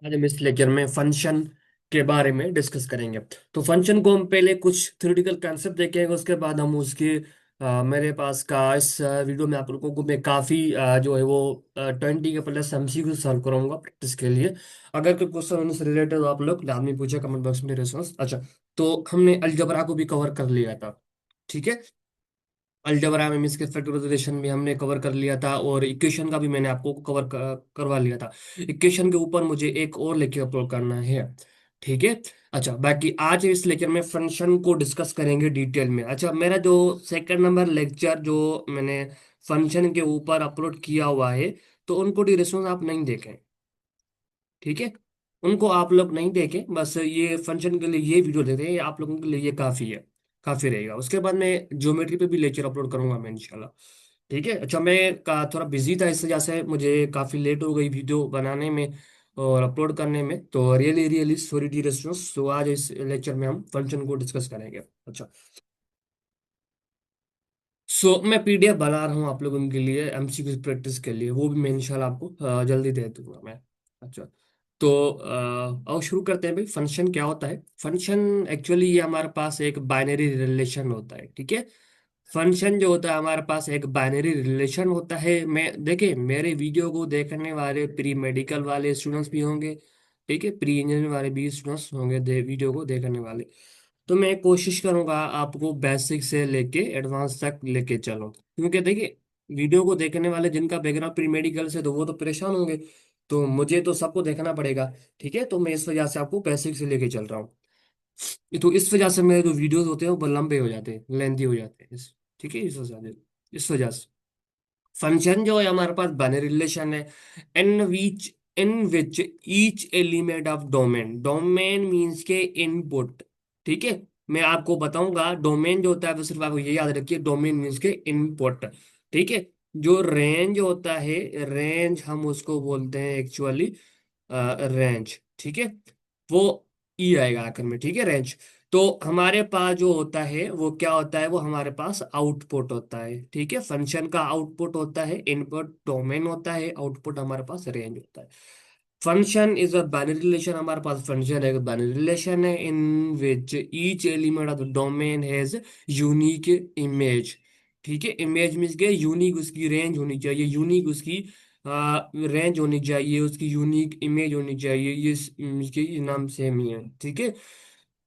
आज हम इस लेक्चर में फंक्शन के बारे में डिस्कस करेंगे। तो फंक्शन को हम पहले कुछ थ्योरेटिकल कंसेप्ट देखेंगे, उसके बाद हम उसके मेरे पास का इस वीडियो में आप लोगों को मैं काफ़ी जो है वो 20 के प्लस एमसीक्यू सॉल्व कराऊंगा प्रैक्टिस के लिए। अगर कोई क्वेश्चन उनसे रिलेटेड हो आप लोग लाजमी पूछे कमेंट बॉक्स में रिस्पॉन्स। अच्छा, तो हमने अलजबरा को भी कवर कर लिया था, ठीक है। अलजबरा में इसके फैक्टराइजेशन भी हमने कवर कर लिया था और इक्वेशन का भी मैंने आपको कवर करवा लिया था। इक्वेशन के ऊपर मुझे एक और लेक्चर अपलोड करना है, ठीक है। अच्छा, बाकी आज इस लेक्चर में फंक्शन को डिस्कस करेंगे डिटेल में। अच्छा, मेरा जो सेकंड नंबर लेक्चर जो मैंने फंक्शन के ऊपर अपलोड किया हुआ है, तो उनको ड्यूरेशन आप नहीं देखें, ठीक है। उनको आप लोग नहीं देखें, बस ये फंक्शन के लिए ये वीडियो देते हैं, आप लोगों के लिए ये काफ़ी है, काफ़ी रहेगा। उसके बाद मैं ज्योमेट्री पे भी लेक्चर अपलोड करूंगा मैं इंशाल्लाह, ठीक है। अच्छा, मैं थोड़ा बिजी था, इस वजह से मुझे काफ़ी लेट हो गई वीडियो बनाने में और अपलोड करने में, तो really really sorry dear students. तो आज इस लेक्चर में हम फंक्शन को डिस्कस करेंगे। अच्छा, मैं पीडीएफ बना रहा हूँ आप लोगों के लिए एमसीक्यू प्रैक्टिस के लिए, वो भी मैं इंशाल्लाह आपको जल्दी दे दूंगा मैं। अच्छा, तो आओ शुरू करते हैं भाई। फंक्शन क्या होता है? फंक्शन एक्चुअली ये हमारे पास एक बाइनरी रिलेशन होता है, ठीक है। फंक्शन जो होता है हमारे पास एक बाइनरी रिलेशन होता है। मैं देखिए, मेरे वीडियो को देखने वाले प्री मेडिकल वाले स्टूडेंट्स भी होंगे, ठीक है, प्री इंजीनियरिंग वाले भी स्टूडेंट्स होंगे वीडियो को देखने वाले। तो मैं कोशिश करूंगा आपको बेसिक से लेके एडवांस तक लेके चलो, क्योंकि देखिए वीडियो को देखने वाले जिनका बैकग्राउंड प्री मेडिकल से, तो वो तो परेशान होंगे, तो मुझे तो सबको देखना पड़ेगा, ठीक है। तो मैं इस वजह से आपको बेसिक से लेके चल रहा हूँ। तो इस वजह से मेरे जो वीडियोस होते हैं वो लंबे हो जाते हैं, लेंथी हो जाते हैं, ठीक है। इस वजह से फंक्शन जो है हमारे पास बाइनरी रिलेशन है। In which each element of domain, domain means के इनपुट, ठीक है। मैं आपको बताऊंगा डोमेन जो होता है, वो सिर्फ आपको ये याद रखिए, डोमेन मींस के इनपुट, ठीक है। जो रेंज होता है, रेंज हम उसको बोलते हैं एक्चुअली रेंज, ठीक है। वो ई आएगा आखिर में, ठीक है, रेंज। तो हमारे पास जो होता है वो क्या होता है, वो हमारे पास आउटपुट होता है, ठीक है। फंक्शन का आउटपुट होता है इनपुट, डोमेन होता है, आउटपुट हमारे पास रेंज होता है। Function is a binary relation, हमारे पास फंक्शन एक बाइनरी रिलेशन है in which each element of the domain has unique image, ठीक है। इमेज मीन्स के यूनिक उसकी रेंज होनी चाहिए, यूनिक उसकी रेंज होनी चाहिए, उसकी यूनिक इमेज होनी चाहिए, ये इसके नाम सेम ही है, ठीक है।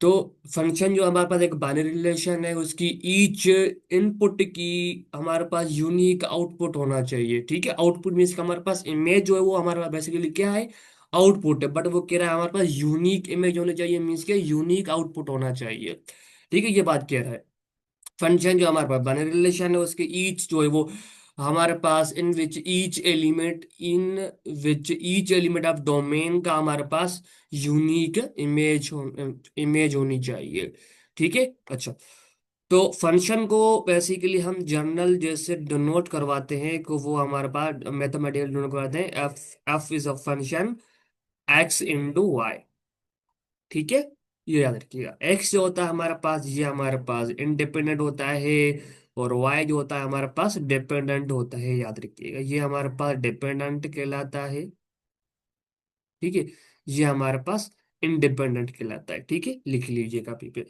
तो फंक्शन जो हमारे पास एक बाइनरी रिलेशन है, उसकी ईच इनपुट की हमारे पास यूनिक आउटपुट होना चाहिए, ठीक है। आउटपुट मीन्स हमारे पास इमेज जो है वो हमारे पास बेसिकली क्या है, आउटपुट है, बट वो कह रहा है हमारे पास यूनिक इमेज होनी चाहिए, मीन्स के यूनिक आउटपुट होना चाहिए, ठीक है। ये बात कह रहा है। फंक्शन जो हमारे पास बाइनरी रिलेशन है, उसके ईच जो है वो हमारे पास in which each element of domain का हमारे पास यूनिक इमेज होनी चाहिए, ठीक है। अच्छा, तो फंक्शन को बेसिकली हम जर्नल जैसे डिनोट करवाते हैं, कि वो हमारे पास मैथमेटिकल डिनोट करवाते हैं, f f is a function x into y, ठीक है। ये याद रखिएगा, एक्स जो होता है हमारे पास, ये हमारे पास इंडिपेंडेंट होता है, और वाई जो होता है हमारे पास डिपेंडेंट होता है, याद रखिएगा। ये हमारे पास डिपेंडेंट कहलाता है, ठीक है। ये हमारे पास इंडिपेंडेंट कहलाता है, ठीक है, लिख लीजिए कॉपी पे।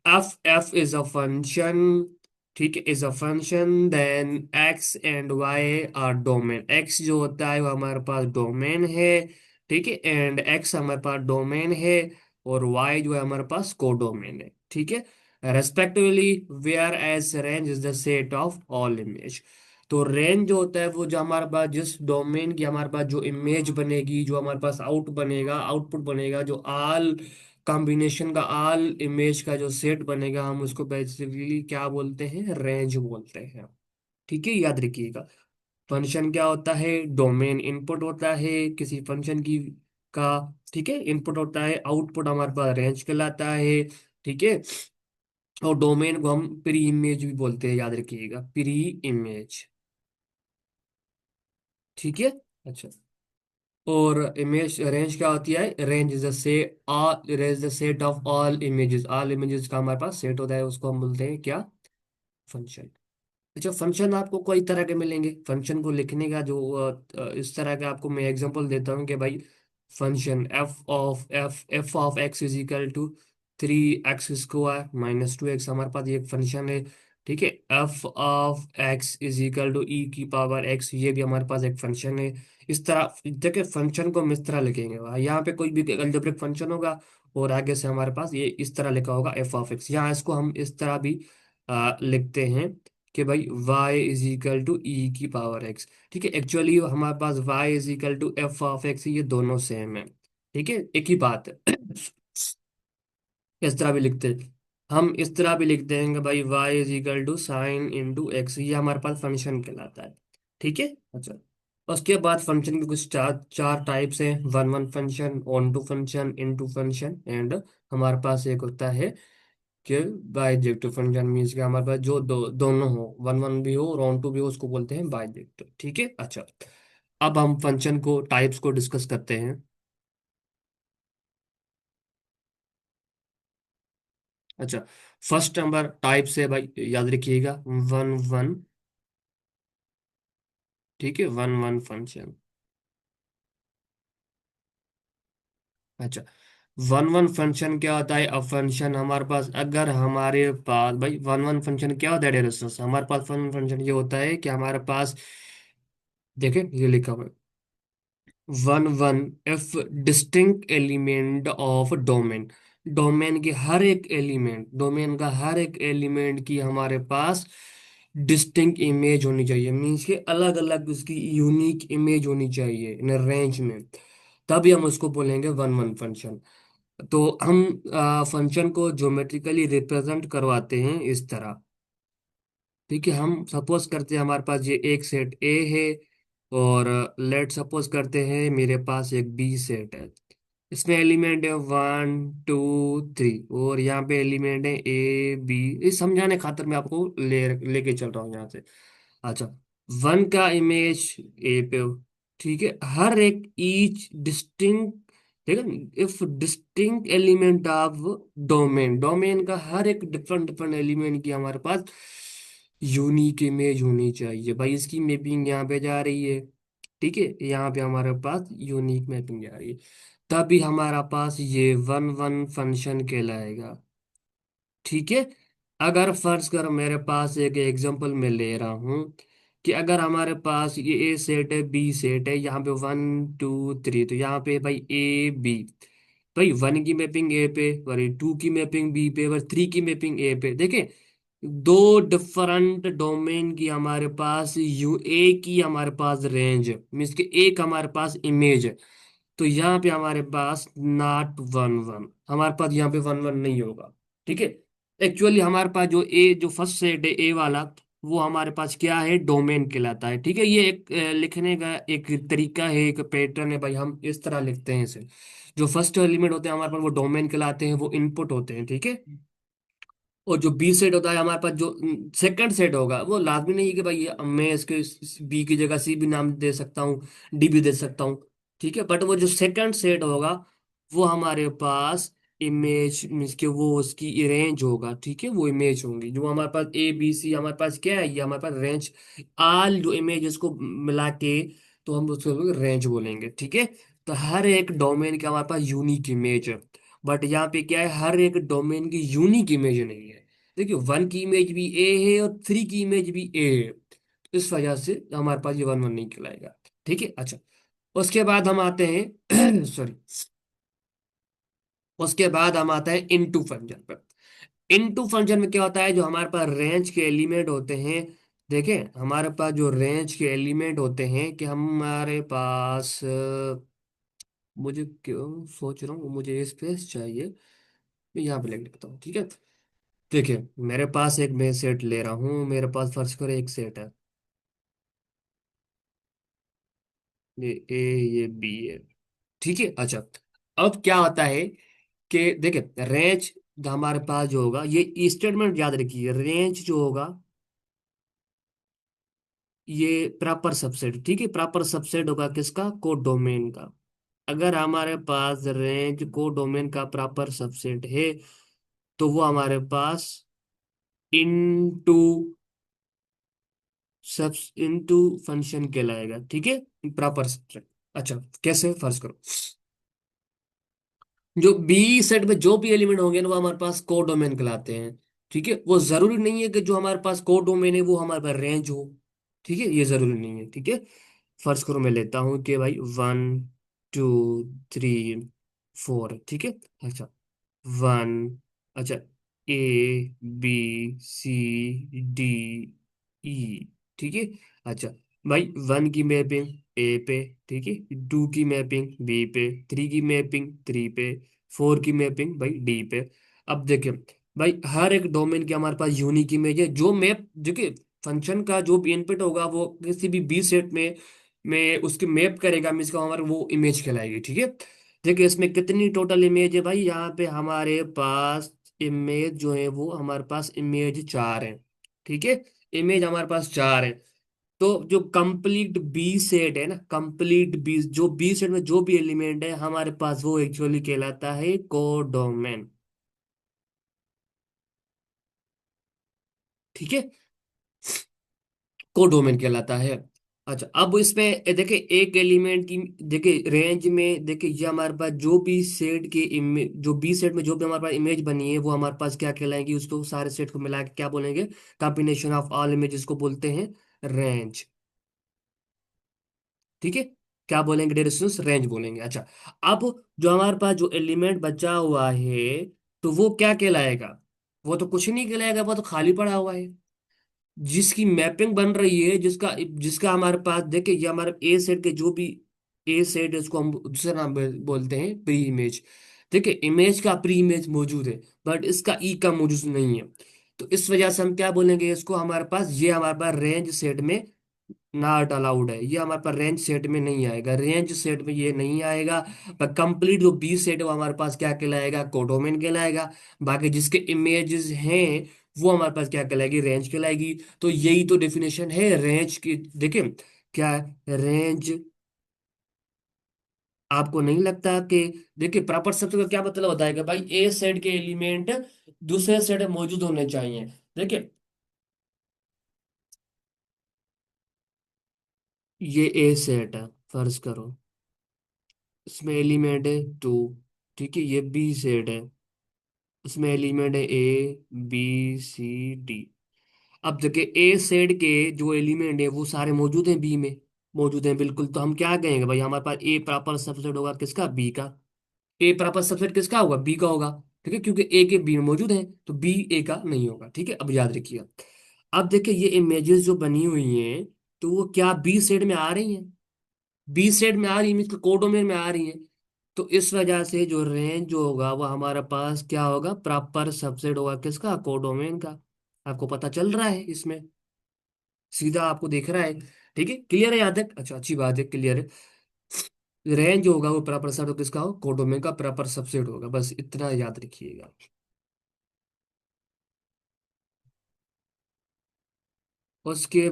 एफ इज अ फंक्शन, ठीक है, is a function then x and y are domain. X जो होता है वो हमारे पास डोमेन है, ठीक है, एंड एक्स हमारे पास डोमेन है, और वाई जो है हमारे पास कोडोमेन है, ठीक है, respectively. Whereas range is the set of all image. तो रेंज जो होता है वो जो हमारे पास जिस डोमेन की हमारे पास जो इमेज बनेगी, जो हमारे पास आउटपुट बनेगा, जो आल कॉम्बिनेशन का आल इमेज का जो सेट बनेगा, हम उसको बेसिकली क्या बोलते हैं, रेंज बोलते हैं, ठीक है। याद रखिएगा, फंक्शन क्या होता है, डोमेन इनपुट होता है किसी फंक्शन की का, ठीक है, इनपुट होता है, आउटपुट हमारे पास रेंज कहलाता है, ठीक है। और डोमेन को हम प्री इमेज भी बोलते हैं, याद रखिएगा, प्री इमेज, ठीक है। अच्छा, और इमेज रेंज क्या होती है, रेंज इज द से range the set of all images का हमारे पास सेट होता है, उसको हम बोलते हैं क्या, फंक्शन। अच्छा, फंक्शन आपको कई तरह के मिलेंगे, फंक्शन को लिखने का जो इस तरह का आपको मैं एग्जांपल देता हूँ कि भाई function f of x is equal to 3x² - 2x, हमारे पास ये एक फंक्शन है। ठीक है, f(x) is equal to e⁻x, ये भी हमारे पास एक फंक्शन है। इस तरह देखिए, फंक्शन को हम इस तरह लिखेंगे, यहाँ पे कोई भी अलजेब्रिक फंक्शन होगा और आगे से हमारे पास ये इस तरह लिखा होगा f(x), यहाँ इसको हम इस तरह भी लिखते हैं कि भाई y is equal to e⁻x। ठीक है, एक्चुअली हमारे पास y is equal to f(x), ये दोनों सेम है। ठीक है, एक ही बात है। इस तरह भी लिखते हैं, हम इस तरह भी लिख देंगे भाई y is equal to sine into x, ये हमारे पास फंक्शन कहलाता है। ठीक है, अच्छा। उसके बाद फंक्शन के कुछ चार चार टाइप्स हैं: one one function, onto function, into function, and हमारे पास एक होता है कि बाइजेक्टिव फंक्शन। मीन्स कि हमारे पास जो दोनों हो, वन वन भी हो और ऑन टू भी हो, उसको बोलते हैं बाइजेक्टिव। ठीक है, अच्छा। अब हम फंक्शन को टाइप्स को डिस्कस करते हैं। अच्छा, फर्स्ट नंबर टाइप से भाई याद रखिएगा, वन वन। ठीक है, वन वन फंक्शन। अच्छा, वन वन फंक्शन क्या होता है? अब फंक्शन हमारे पास, अगर हमारे पास भाई वन वन फंक्शन क्या होता है डेयर दोस्तों, हमारे पास वन वन फंक्शन ये होता है कि हमारे पास, देखें ये लिखा हुआ है, one one if distinct element of domain. Domain के हर एक एलिमेंट, डोमेन का हर एक एलिमेंट की हमारे पास डिस्टिंक्ट इमेज होनी चाहिए। मीन्स के अलग अलग उसकी यूनिक इमेज होनी चाहिए इन रेंज में, तभी हम उसको बोलेंगे वन वन फंक्शन। तो हम फंक्शन को ज्योमेट्रिकली रिप्रेजेंट करवाते हैं इस तरह। ठीक है, हम सपोज करते हैं हमारे पास ये एक सेट ए है, और लेट सपोज करते हैं मेरे पास एक बी सेट है। इसमें एलिमेंट है 1 2 3, और यहाँ पे एलिमेंट है A B। इस समझाने खातिर मैं आपको लेके चल रहा हूँ यहाँ से। अच्छा, वन का इमेज ए पे हो। ठीक है, हर एक ईच डिस्टिंक्ट, ठीक है, if distinct element of domain, domain का हर एक डिफरेंट डिफरेंट एलिमेंट की हमारे पास यूनिक इमेज होनी चाहिए। भाई इसकी मैपिंग यहाँ पे जा रही है। ठीक है, यहाँ पे हमारे पास यूनिक मैपिंग जा रही है, तभी हमारा पास ये वन वन फंक्शन कहलाएगा। ठीक है, अगर फर्ज करो मेरे पास एक एग्जांपल मैं ले रहा हूँ कि अगर हमारे पास ये ए सेट है, बी सेट है, यहाँ पे 1 2 3, तो यहाँ पे भाई A B, भाई वन की मैपिंग ए पे, और टू की मैपिंग बी पे, और थ्री की मैपिंग ए पे। देखें, दो डिफरेंट डोमेन की हमारे पास यू ए की हमारे पास रेंज है, मीन्स कि एक हमारे पास इमेज है। तो यहाँ पे हमारे पास नॉट वन वन, हमारे पास यहाँ पे वन वन नहीं होगा। ठीक है, एक्चुअली हमारे पास जो ए, जो फर्स्ट सेट है ए वाला, वो हमारे पास क्या है? डोमेन कहलाता है। ठीक है, ये एक लिखने का एक तरीका है, एक पैटर्न है भाई, हम इस तरह लिखते हैं इसे। जो फर्स्ट एलिमेंट होते हैं हमारे पास वो डोमेन कहलाते हैं, वो इनपुट होते हैं। ठीक है, और जो बी सेट होता है हमारे पास, जो सेकंड सेट होगा, वो लाजमी नहीं है कि भाई मैं इसके बी की जगह सी भी नाम दे सकता हूँ, डी भी दे सकता हूँ। ठीक है, बट वो जो सेकंड सेट होगा वो हमारे पास इमेज, मीन्स के वो उसकी रेंज होगा। ठीक है, वो इमेज होंगी जो हमारे पास A B C, हमारे पास क्या है, ये हमारे पास रेंज, आल जो इमेजेस को मिला के तो हम उसको रेंज बोलेंगे। ठीक है, तो हर एक डोमेन का हमारे पास यूनिक इमेज है, बट यहाँ पे क्या है, हर एक डोमेन की यूनिक इमेज नहीं है। देखिए, वन की इमेज भी ए है और थ्री की इमेज भी ए है, तो इस वजह से हमारे पास ये वन वन नहीं कहलाएगा। ठीक है, अच्छा। उसके बाद हम आते हैं सॉरी, उसके बाद हम आते हैं इनटू फंक्शन पर। इनटू फंक्शन में क्या होता है, जो हमारे पास रेंज के एलिमेंट होते हैं। देखें, हमारे पास जो रेंज के एलिमेंट होते हैं कि हमारे पास मुझे क्यों सोच रहा हूँ, मुझे स्पेस चाहिए, मैं यहाँ पे लिख देता हूँ। ठीक है, देखिए मेरे पास एक मैं सेट ले रहा हूँ, मेरे पास फर्ज करो एक सेट है, ये ए, ये बी है। ठीक है, अच्छा। अब क्या होता है कि देखिए, रेंज हमारे पास जो होगा, ये स्टेटमेंट याद रखिए, रेंज जो होगा ये प्रॉपर सबसेट। ठीक है, प्रॉपर सबसेट होगा किसका? कोडोमेन का। अगर हमारे पास रेंज कोडोमेन का प्रॉपर सबसेट है, तो वो हमारे पास इनटू सब इनटू फंक्शन कहलाएगा। ठीक है, प्रॉपर सबसेट। अच्छा, कैसे? फर्ज करो जो बी सेट में जो भी एलिमेंट होंगे ना वो हमारे पास को डोमेन कहलाते हैं। ठीक है, वो जरूरी नहीं है कि जो हमारे पास को डोमेन है वो हमारे पास रेंज हो। ठीक है, ये जरूरी नहीं है। ठीक है, फर्ज करो मैं लेता हूँ कि भाई 1 2 3 4। ठीक है, अच्छा 1, अच्छा A B C D E. ठीक है, अच्छा भाई 1 की मैपिंग ए पे, ठीक है, 2 की मैपिंग बी पे, 3 की मैपिंग 3 पे, 4 की मैपिंग भाई डी पे। अब देखिए भाई हर एक डोमेन के हमारे पास यूनिक इमेज है। जो मैप देखिए फंक्शन का जो भी इनपुट होगा वो किसी भी बी सेट में उसकी मैप करेगा, मीन्स का हमारे वो इमेज कहलाएगी। ठीक है, देखिए इसमें कितनी टोटल इमेज है भाई, यहाँ पे हमारे पास इमेज जो है वो हमारे पास इमेज 4 है। ठीक है, इमेज हमारे पास 4 है। तो जो कंप्लीट बी सेट है ना, कंप्लीट बी जो बी सेट में जो भी एलिमेंट है हमारे पास वो एक्चुअली कहलाता है कोडोमेन। ठीक है, कोडोमेन कहलाता है। अच्छा अब इसमें देखिए एक एलिमेंट की देखिए रेंज में देखिए ये हमारे पास जो भी सेट की इमेज जो बी सेट में जो भी हमारे पास इमेज बनी है वो हमारे पास क्या कहलाएगी, उसको सारे सेट को मिला के क्या बोलेंगे, कॉम्बिनेशन ऑफ ऑल इमेजेस को बोलते हैं रेंज। ठीक है, क्या बोलेंगे, डिस्टेंस रेंज बोलेंगे। अच्छा अब जो हमारे पास जो एलिमेंट बचा हुआ है तो वो क्या कहलाएगा, वो तो कुछ नहीं कहलाएगा, वो तो खाली पड़ा हुआ है। जिसकी मैपिंग बन रही है, जिसका जिसका हमारे पास देखिए ये हमारे ए सेट के जो भी ए सेट है उसको हम दूसरा नाम बोलते हैं प्री इमेज। देखिए इमेज का प्री इमेज मौजूद है बट इसका ई का मौजूद नहीं है। तो इस वजह से हम क्या बोलेंगे इसको, हमारे पास ये हमारे पास रेंज सेट में नॉट अलाउड है, ये हमारे पास रेंज सेट में नहीं आएगा, रेंज सेट में ये नहीं आएगा। पर कंप्लीट जो बी सेट है वो हमारे पास क्या कहलाएगा, कोडोमेन कहलाएगा। बाकी जिसके इमेजेस हैं वो हमारे पास क्या कहलाएगी, रेंज कहलाएगी। तो यही तो डेफिनेशन है रेंज की। देखिए क्या है रेंज, आपको नहीं लगता कि देखिए प्रॉपर शब्द का क्या मतलब होता है कि भाई ए सेट के एलिमेंट दूसरे सेट में मौजूद होने चाहिए। देखिए ये ए सेट है फर्ज करो, इसमें एलिमेंट है 2। ठीक है, ये बी सेट है, इसमें एलिमेंट है ए बी सी डी। अब देखिए ए सेट के जो एलिमेंट है वो सारे मौजूद हैं बी में, मौजूद हैं बिल्कुल। तो हम क्या कहेंगे भाई हमारे पास ए प्रॉपर सबसेट होगा किसका, बी का। ए प्रॉपर सबसेट किसका होगा, बी का होगा। ठीक है, क्योंकि ए के बी में मौजूद है तो बी ए का नहीं होगा। ठीक है, अब याद रखिएगा। अब देखिए ये इमेजेस जो बनी हुई हैं तो वो क्या बी सेट में आ रही हैं, बी सेट में आ रही है, मीन्स कोडोमेन में आ रही है। तो इस वजह से जो रेंज जो होगा वो हमारे पास क्या होगा, प्रॉपर सबसेट होगा किसका, कोडोमेन का। आपको पता चल रहा है इसमें, सीधा आपको दिख रहा है। ठीक है, क्लियर है, याद है, अच्छा अच्छी बात है, क्लियर है। रेंज जो होगा वो प्रॉपर सबसेट किसका हो, कोडोमेन का प्रॉपर सबसेट होगा, बस इतना याद रखिएगा। उसके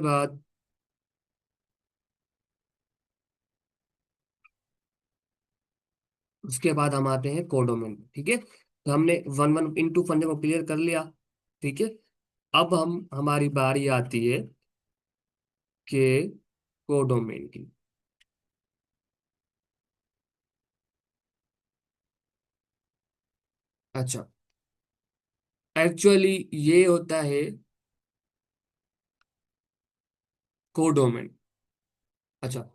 बाद हम आते हैं कोडोमेन। ठीक है, तो हमने वन वन इंटू फंडे को क्लियर कर लिया। ठीक है, अब हम हमारी बारी आती है के कोडोमेन की। अच्छा एक्चुअली ये होता है कोडोमेन। अच्छा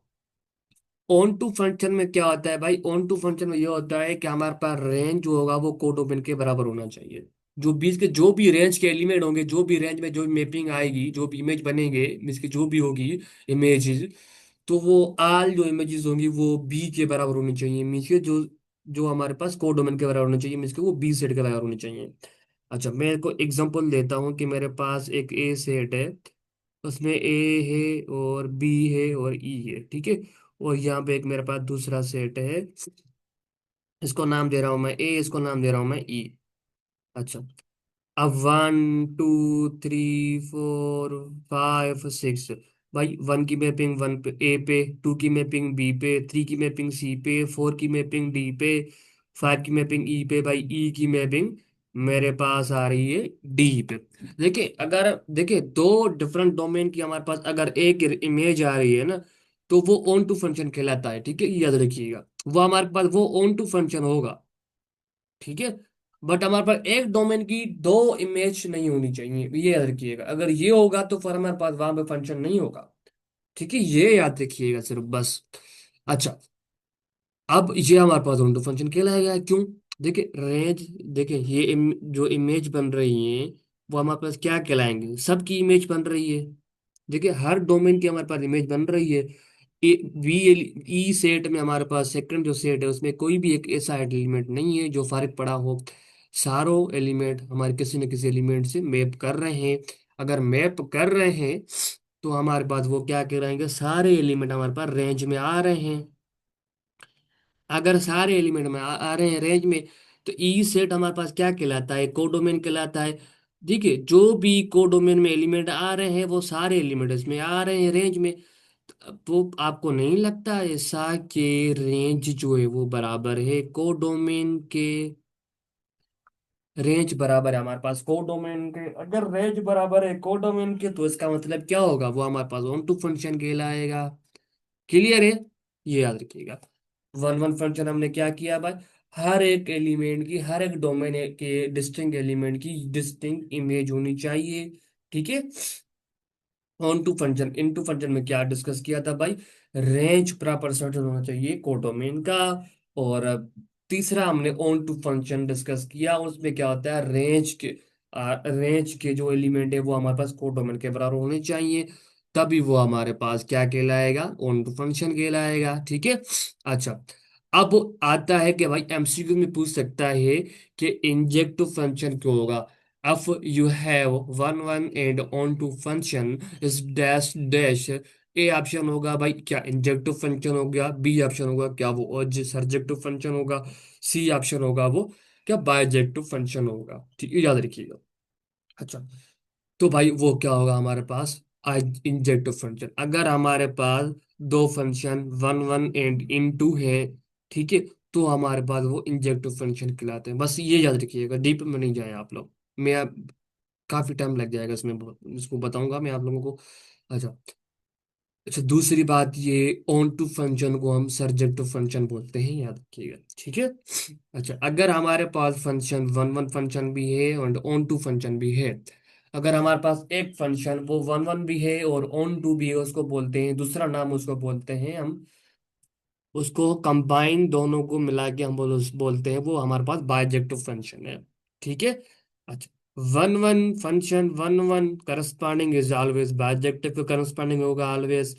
ऑन टू फंक्शन में क्या होता है भाई, ऑन टू फंक्शन में ये होता है कि हमारे पास रेंज जो होगा वो कोडोमेन के बराबर होना चाहिए। जो बीच के जो भी रेंज के एलिमेंट होंगे, जो भी रेंज में जो भी मैपिंग आएगी, जो भी इमेज बनेंगे मीन्स की जो भी होगी इमेजेस, तो वो आल जो इमेजेस होंगी वो बी के बराबर होनी चाहिए। मीन्स के जो जो हमारे पास कोडोमेन के बराबर होना चाहिए, मीन्स के वो बी सेट के बराबर होनी चाहिए। अच्छा मैं को एग्जांपल देता हूँ कि मेरे पास एक ए सेट है, उसमें ए है और बी है और ई है। ठीक है, और यहाँ पे एक मेरे पास दूसरा सेट है, इसको नाम दे रहा हूँ मैं ए, इसको नाम दे रहा हूँ मैं ई। अच्छा अब 1 2 3 4 5 6, भाई 1 की मैपिंग 1 पे ए पे, 2 की मैपिंग बी पे, 3 की मैपिंग सी पे, 4 की मैपिंग डी पे, 5 की मैपिंग ई पे, भाई ई की मैपिंग मेरे पास आ रही है डी पे। देखिए अगर देखिए दो डिफरेंट डोमेन की हमारे पास अगर एक इमेज आ रही है ना तो वो ऑन टू फंक्शन कहलाता है। ठीक है, ये याद रखिएगा, वो हमारे पास वो ऑन टू फंक्शन होगा। ठीक है। बट हमारे पास एक डोमेन की दो इमेज नहीं होनी चाहिए, ये याद रखिएगा। अगर ये होगा तो फिर हमारे पास वहां पे फंक्शन नहीं होगा। ठीक है, ये याद रखिएगा सिर्फ बस। अच्छा, अब ये हमारे पास ऑन टू फंक्शन कहलाएगा। क्यों? देखिए रेंज, देखिए ये जो इमेज बन रही है वो हमारे पास क्या कहलाएंगे, सबकी इमेज बन रही है। देखिए हर डोमेन की हमारे पास इमेज बन रही है। वी ई सेट में हमारे पास सेकंड जो सेट है उसमें कोई भी एक ऐसा एलिमेंट नहीं है जो फारिग पड़ा हो। सारों एलिमेंट हमारे किसी न किसी एलिमेंट से मैप कर रहे हैं। अगर मैप कर रहे हैं तो हमारे पास वो क्या कहलाएंगे, सारे एलिमेंट हमारे पास रेंज में आ रहे हैं। अगर सारे एलिमेंट में आ रहे हैं रेंज में, तो ई सेट हमारे पास क्या कहलाता है, कोडोमेन कहलाता है। देखिए जो भी कोडोमेन में एलिमेंट आ रहे हैं वो सारे एलिमेंट इसमें आ रहे हैं रेंज में। तो आपको नहीं लगता ऐसा कि रेंज जो है वो बराबर है कोडोमेन के, रेंज बराबर है हमारे पास कोडोमेन के। अगर रेंज बराबर है कोडोमेन के तो इसका मतलब क्या होगा, वो हमारे पास ऑन टू फंक्शन कहलाएगा। क्लियर है? ये याद रखिएगा। वन वन फंक्शन हमने क्या किया भाई, हर एक एलिमेंट की, हर एक डोमेन के डिस्टिंक्ट एलिमेंट की डिस्टिंक्ट इमेज होनी चाहिए। ठीक है। Onto function, into function में क्या डिस्कस किया था भाई, रेंज प्रॉपर सर्टेन होना चाहिए कोडोमेन का। और तीसरा हमने ऑन टू फंक्शन डिस्कस किया, उसमें क्या होता है, रेंज के जो एलिमेंट है वो हमारे पास कोडोमेन के बराबर होने चाहिए, तभी वो हमारे पास क्या कहलाएगा, ऑन टू फंक्शन कहलाएगा। ठीक है। अच्छा, अब आता है कि भाई एमसीक्यू में पूछ सकता है कि इंजेक्टिव फंक्शन क्यों होगा। if you have one one and on to function is dash dash। A option होगा भाई क्या इंजेक्टिव फंक्शन हो गया, बी ऑप्शन होगा क्या वो सर्जेक्टिव फंक्शन होगा, सी ऑप्शन होगा वो क्या बायजेक्टिव फंक्शन होगा। ठीक है, याद रखिएगा। अच्छा, तो भाई वो क्या होगा हमारे पास, आज इंजेक्टिव फंक्शन। अगर हमारे पास दो function one one and into है, ठीक है, तो हमारे पास वो इंजेक्टिव फंक्शन कहलाते हैं। बस ये याद रखिएगा, डीप में नहीं जाए आप लोग। मैं काफी टाइम लग जाएगा इसमें, इसको बताऊंगा मैं आप लोगों को। अच्छा। अच्छा, दूसरी बात ये ऑन टू फंक्शन को हम सर्जेक्टिव फंक्शन बोलते हैं, याद रखिएगा। ठीक है। अच्छा, अगर हमारे पास फंक्शन वन वन फंक्शन भी है और ऑन टू फंक्शन भी है, अगर हमारे पास एक फंक्शन वो वन वन भी है और ऑन टू भी है, उसको बोलते हैं, दूसरा नाम उसको बोलते हैं हम, उसको कंबाइन दोनों को मिला के हम बोलते हैं वो हमारे पास बायजेक्टिव फंक्शन है। ठीक है। अच्छा, one one function one one corresponding is always bijective के करस्पॉन्डिंग होगा always.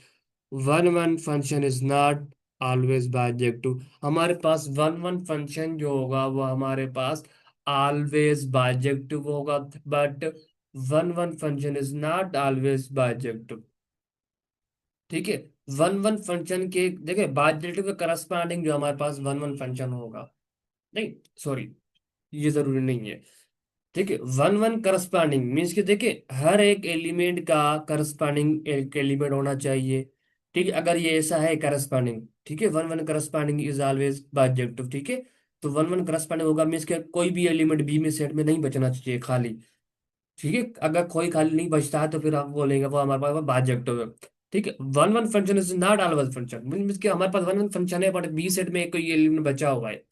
One one function is not always bijective. हमारे पास वन वन फंक्शन जो होगा वो हमारे पास ऑलवेज बायजेक्टिव होगा, but one one function is not always bijective. ठीक है। वन वन फंक्शन के देखिए बायजेक्टिव के करस्पॉन्डिंग जो हमारे पास वन वन फंक्शन होगा, नहीं सॉरी, ये जरूरी नहीं है। ठीक है, वन वन करस्पॉन्डिंग मीन्स कि देखिए हर एक एलिमेंट का करस्पॉन्डिंग एक एलिमेंट होना चाहिए। ठीक है, अगर ये ऐसा है करस्पॉन्डिंग, ठीक है, one one corresponding is always bijective. ठीक है, तो वन वन करस्पॉन्डिंग होगा मीन्स के कोई भी एलिमेंट बी में सेट में नहीं बचना चाहिए खाली। ठीक है, अगर कोई खाली नहीं बचता है तो फिर आप बोलेंगे वो हमारे पास बायजेक्टिव है। ठीक है, one one function is not always function means कि हमारे पास वन वन फंक्शन है बट बी सेट में कोई एलिमेंट बचा हुआ है।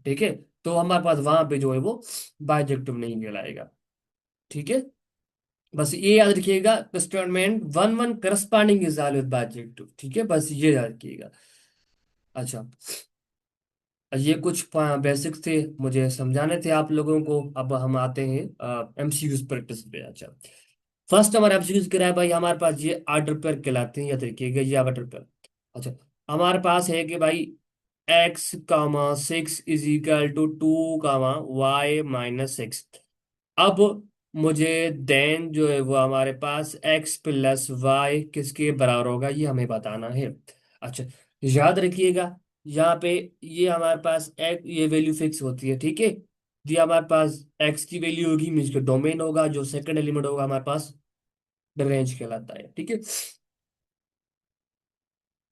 ठीक है, तो हमारे पास वहां पे जो है वो बायजेक्टिव नहीं कहलाएगा। ठीक है, बस ये याद रखिएगा statement one one corresponding is always bijective. ठीक है, बस ये याद रखिएगा। अच्छा, ये कुछ बेसिक्स थे मुझे समझाने थे आप लोगों को। अब हम आते हैं एमसीक्यूज प्रैक्टिस पे। अच्छा, फर्स्ट हमारा एमसीक्यूज क्या है भाई, हमारे पास ये आर्डर पेयर कहलाते हैं, याद रखिएगा ये आर्डर पेयर। अच्छा, हमारे पास है कि भाई x comma six is equal to two comma y minus six. अब मुझे देन जो है वो हमारे पास एक्स प्लस वाई किसके बराबर होगा ये हमें बताना है। अच्छा, याद रखिएगा यहाँ पे ये हमारे पास एक ये वैल्यू फिक्स होती है। ठीक है, ये हमारे पास एक्स की वैल्यू होगी मीन्स के डोमेन होगा, जो सेकंड एलिमेंट होगा हमारे पास रेंज कहलाता है। ठीक है।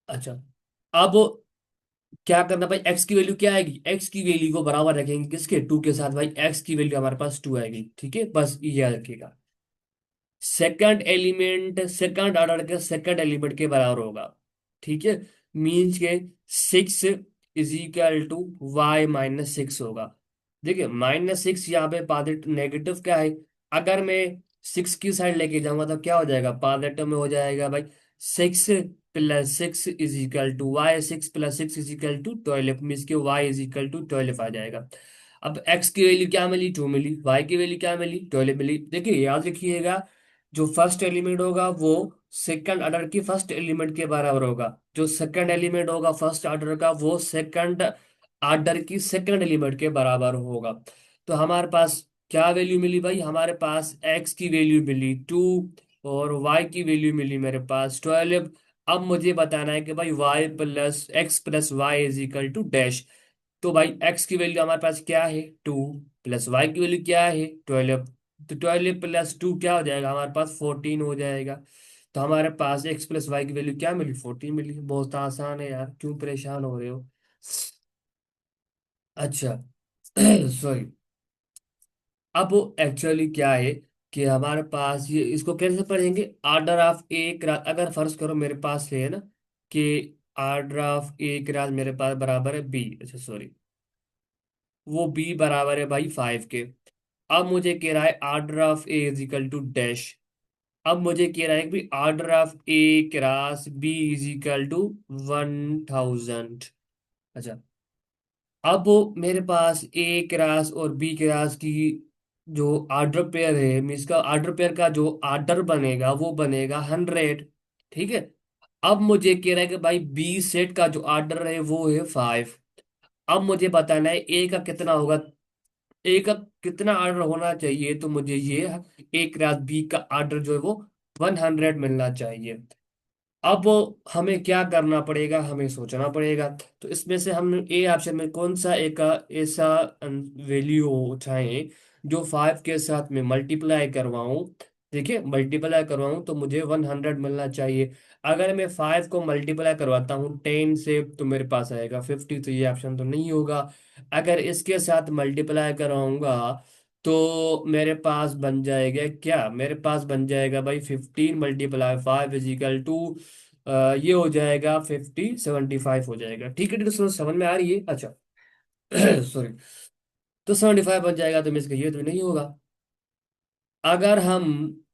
अच्छा, अब क्या करना भाई, एक्स की वैल्यू क्या आएगी, एक्स की वैल्यू को बराबर रखेंगे किसके, टू के साथ। भाई एक्स की वैल्यू हमारे पास टू आएगी। ठीक है, बस ये याद रखिएगा। सेकंड एलिमेंट सेकंड ऑर्डर के सेकंड एलिमेंट के बराबर होगा। ठीक है, मीन्स के six is equal to y minus six होगा। देखिए -6 यहाँ पे पॉजिटिव नेगेटिव क्या है, अगर मैं 6 की साइड लेके जाऊंगा तो क्या हो जाएगा, पॉजिटिव में हो जाएगा भाई। 6 + 6 = 12, 6 + 6 = 12, मीन्स के y = 12 आ जाएगा। अब x की वैल्यू क्या मिली, 2 मिली, y की वैल्यू क्या मिली, 12 मिली। देखिए याद रखिएगा, जो फर्स्ट एलिमेंट होगा वो सेकंड ऑर्डर की फर्स्ट एलिमेंट के बराबर होगा, जो सेकंड एलिमेंट होगा फर्स्ट ऑर्डर का वो सेकंड ऑर्डर की सेकंड एलिमेंट के बराबर होगा। तो हमारे पास क्या वैल्यू मिली भाई, हमारे पास x की वैल्यू मिली 2 और y की वैल्यू मिली मेरे पास 12। अब मुझे बताना है कि भाई y + x + y = तो भाई x की वैल्यू हमारे पास क्या है 2, प्लस y की वैल्यू क्या है 12। तो 12 + 2 क्या हो जाएगा, हमारे पास 14 हो जाएगा। तो हमारे पास x + y की वैल्यू क्या मिली, 14 मिली। बहुत आसान है यार, क्यों परेशान हो रहे हो। अच्छा सॉरी। अब एक्चुअली क्या है कि हमारे पास ये इसको कैसे पढ़ेंगे, ऑर्डर ऑफ एक रात, अगर फर्ज करो मेरे पास है ना कि ऑर्डर ऑफ एक रात मेरे पास बराबर है बी, अच्छा सॉरी, वो बी बराबर है भाई 5 के। अब मुझे कह रहा है order of A is equal to dash. अब मुझे कह रहा है कि order of A cross B is equal to 1000। अच्छा, अब मेरे पास ए क्रास और बी क्रास की जो आर्डर पेयर है, मीन्स का आर्डर पेयर का जो आर्डर बनेगा वो बनेगा 100। ठीक है। अब मुझे कह रहा है कि भाई बी सेट का जो आर्डर है वो है 5। अब मुझे बताना है ए का कितना होगा, ए का कितना आर्डर होना चाहिए, तो मुझे ये ए क्रॉस बी का आर्डर जो है वो 100 मिलना चाहिए। अब हमें क्या करना पड़ेगा, हमें सोचना पड़ेगा। तो इसमें से हम ए ऑप्शन में कौन सा एक ऐसा वैल्यू उठाएं जो 5 के साथ में मल्टीप्लाई करवाऊं। देखिए मल्टीप्लाई करवाऊं तो मुझे 100 मिलना चाहिए। अगर मैं 5 को मल्टीप्लाई करवाता हूँ 10 से तो मेरे पास आएगा 50, तो ये ऑप्शन तो नहीं होगा। अगर इसके साथ मल्टीप्लाई करवाऊंगा तो मेरे पास बन जाएगा क्या, मेरे पास बन जाएगा भाई 15 × 5 = 5 ये हो जाएगा 50 75 हो जाएगा। ठीक है, तो समझ में आ रही है। अच्छा सॉरी। तो 75 बन जाएगा, तो मैं इसका ये तो नहीं होगा। अगर हम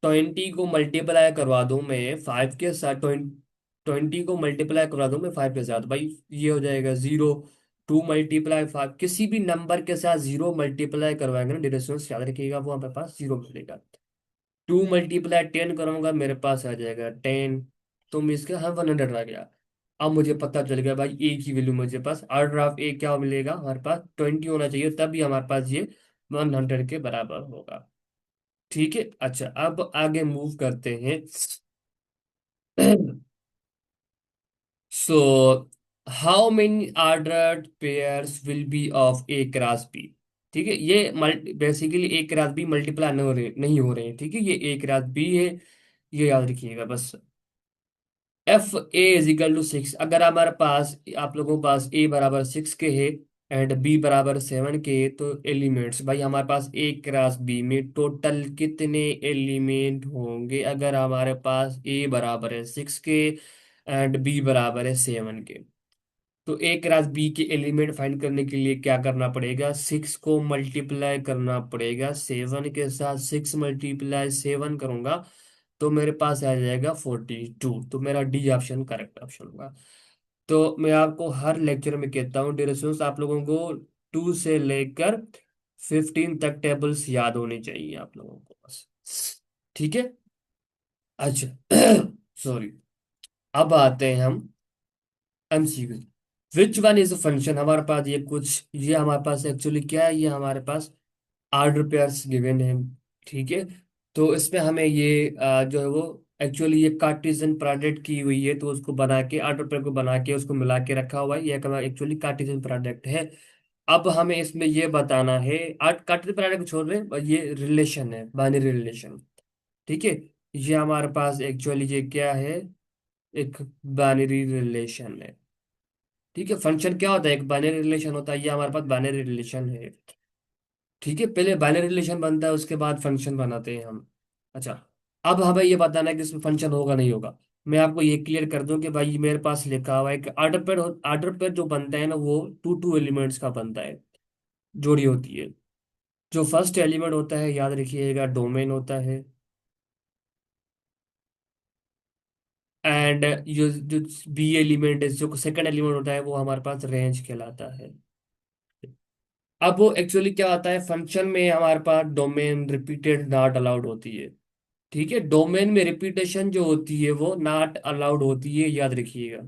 20 को मल्टीप्लाई करवा दूं मैं 5 के साथ, 20 को मल्टीप्लाई करवा दूं मैं 5 के साथ, भाई ये हो जाएगा 0। 2 × 5, किसी भी नंबर के साथ 0 मल्टीप्लाई करवाएंगे ना डिरेक्शन याद रखिएगा, वो हमारे पास 0 मिलेगा। 2 × 10 करूंगा मेरे पास आ जाएगा 10। तो मैं इसका हाँ 100 आ गया। अब मुझे पता चल गया भाई ए की वैल्यू, मुझे पास ऑर्डर ऑफ ए क्या मिलेगा, हमारे पास 20 होना चाहिए, तभी हमारे पास ये 100 के बराबर होगा। ठीक है। अच्छा, अब आगे मूव करते हैं। So how many ordered pairs will be of A cross B. ठीक है, ये basically A cross B multiply नहीं हो रहे हैं। ठीक है, ये ए क्रॉस बी है, ये याद रखिएगा बस। F A = 6, अगर हमारे पास आप लोगों के पास A बराबर 6 के है एंड B बराबर 7 के है, तो एलिमेंट्स भाई हमारे पास A क्रॉस B में टोटल कितने एलिमेंट होंगे, अगर हमारे पास A बराबर है 6 के एंड B बराबर है 7 के। तो ए क्रॉस बी के एलिमेंट फाइंड करने के लिए क्या करना पड़ेगा, 6 को मल्टीप्लाई करना पड़ेगा 7 के साथ, 6 × 7 करूंगा तो मेरे पास आ जाएगा 42। तो मेरा डी ऑप्शन करेक्ट ऑप्शन होगा। तो मैं आपको हर लेक्चर में कहता हूँ डिरेक्शंस आप लोगों को 2 से लेकर 15 तक टेबल्स याद होनी चाहिए आप लोगों को बस। ठीक है। अच्छा सॉरी। अब आते हैं हम MCQ. Which one is function, हमारे पास ये कुछ, ये हमारे पास एक्चुअली क्या है, ये हमारे पास ऑर्डर पेयर्स गिवन है। ठीक है। तो इसमें हमें ये जो है वो एक्चुअली ये कार्टेशियन प्रोडक्ट की हुई है, तो उसको बना के ऑर्डर पेयर को बना के उसको मिला के रखा हुआ है, ये एक्चुअली कार्टेशियन प्रोडक्ट है। अब हमें इसमें ये बताना है, आर्ट कार्टेशियन प्रोडक्ट छोड़ रहे हैं, ये रिलेशन है, बाइनरी रिलेशन। ठीक है। ये हमारे पास एक्चुअली ये क्या है, एक बाइनरी रिलेशन है। ठीक है, फंक्शन क्या होता है, एक बाइनरी रिलेशन होता है, ये हमारे पास बाइनरी रिलेशन है। ठीक है, पहले बाइनरी रिलेशन बनता है उसके बाद फंक्शन बनाते हैं हम। अच्छा, अब हमें ये बताना है कि इसमें फंक्शन होगा नहीं होगा। मैं आपको ये क्लियर कर दूं कि भाई मेरे पास लिखा हुआ है कि ऑर्डर पेयर जो बनता है ना वो टू टू एलिमेंट्स का बनता है, जोड़ी होती है। जो फर्स्ट एलिमेंट होता है याद रखिएगा डोमेन होता है। एंड जो बी एलिमेंट है, जो सेकंड एलिमेंट होता है, वो हमारे पास रेंज कहलाता है। अब वो एक्चुअली क्या होता है, फंक्शन में हमारे पास डोमेन रिपीटेड नॉट अलाउड होती है। ठीक है, डोमेन में रिपीटेशन जो होती है वो नॉट अलाउड होती है, याद रखिएगा।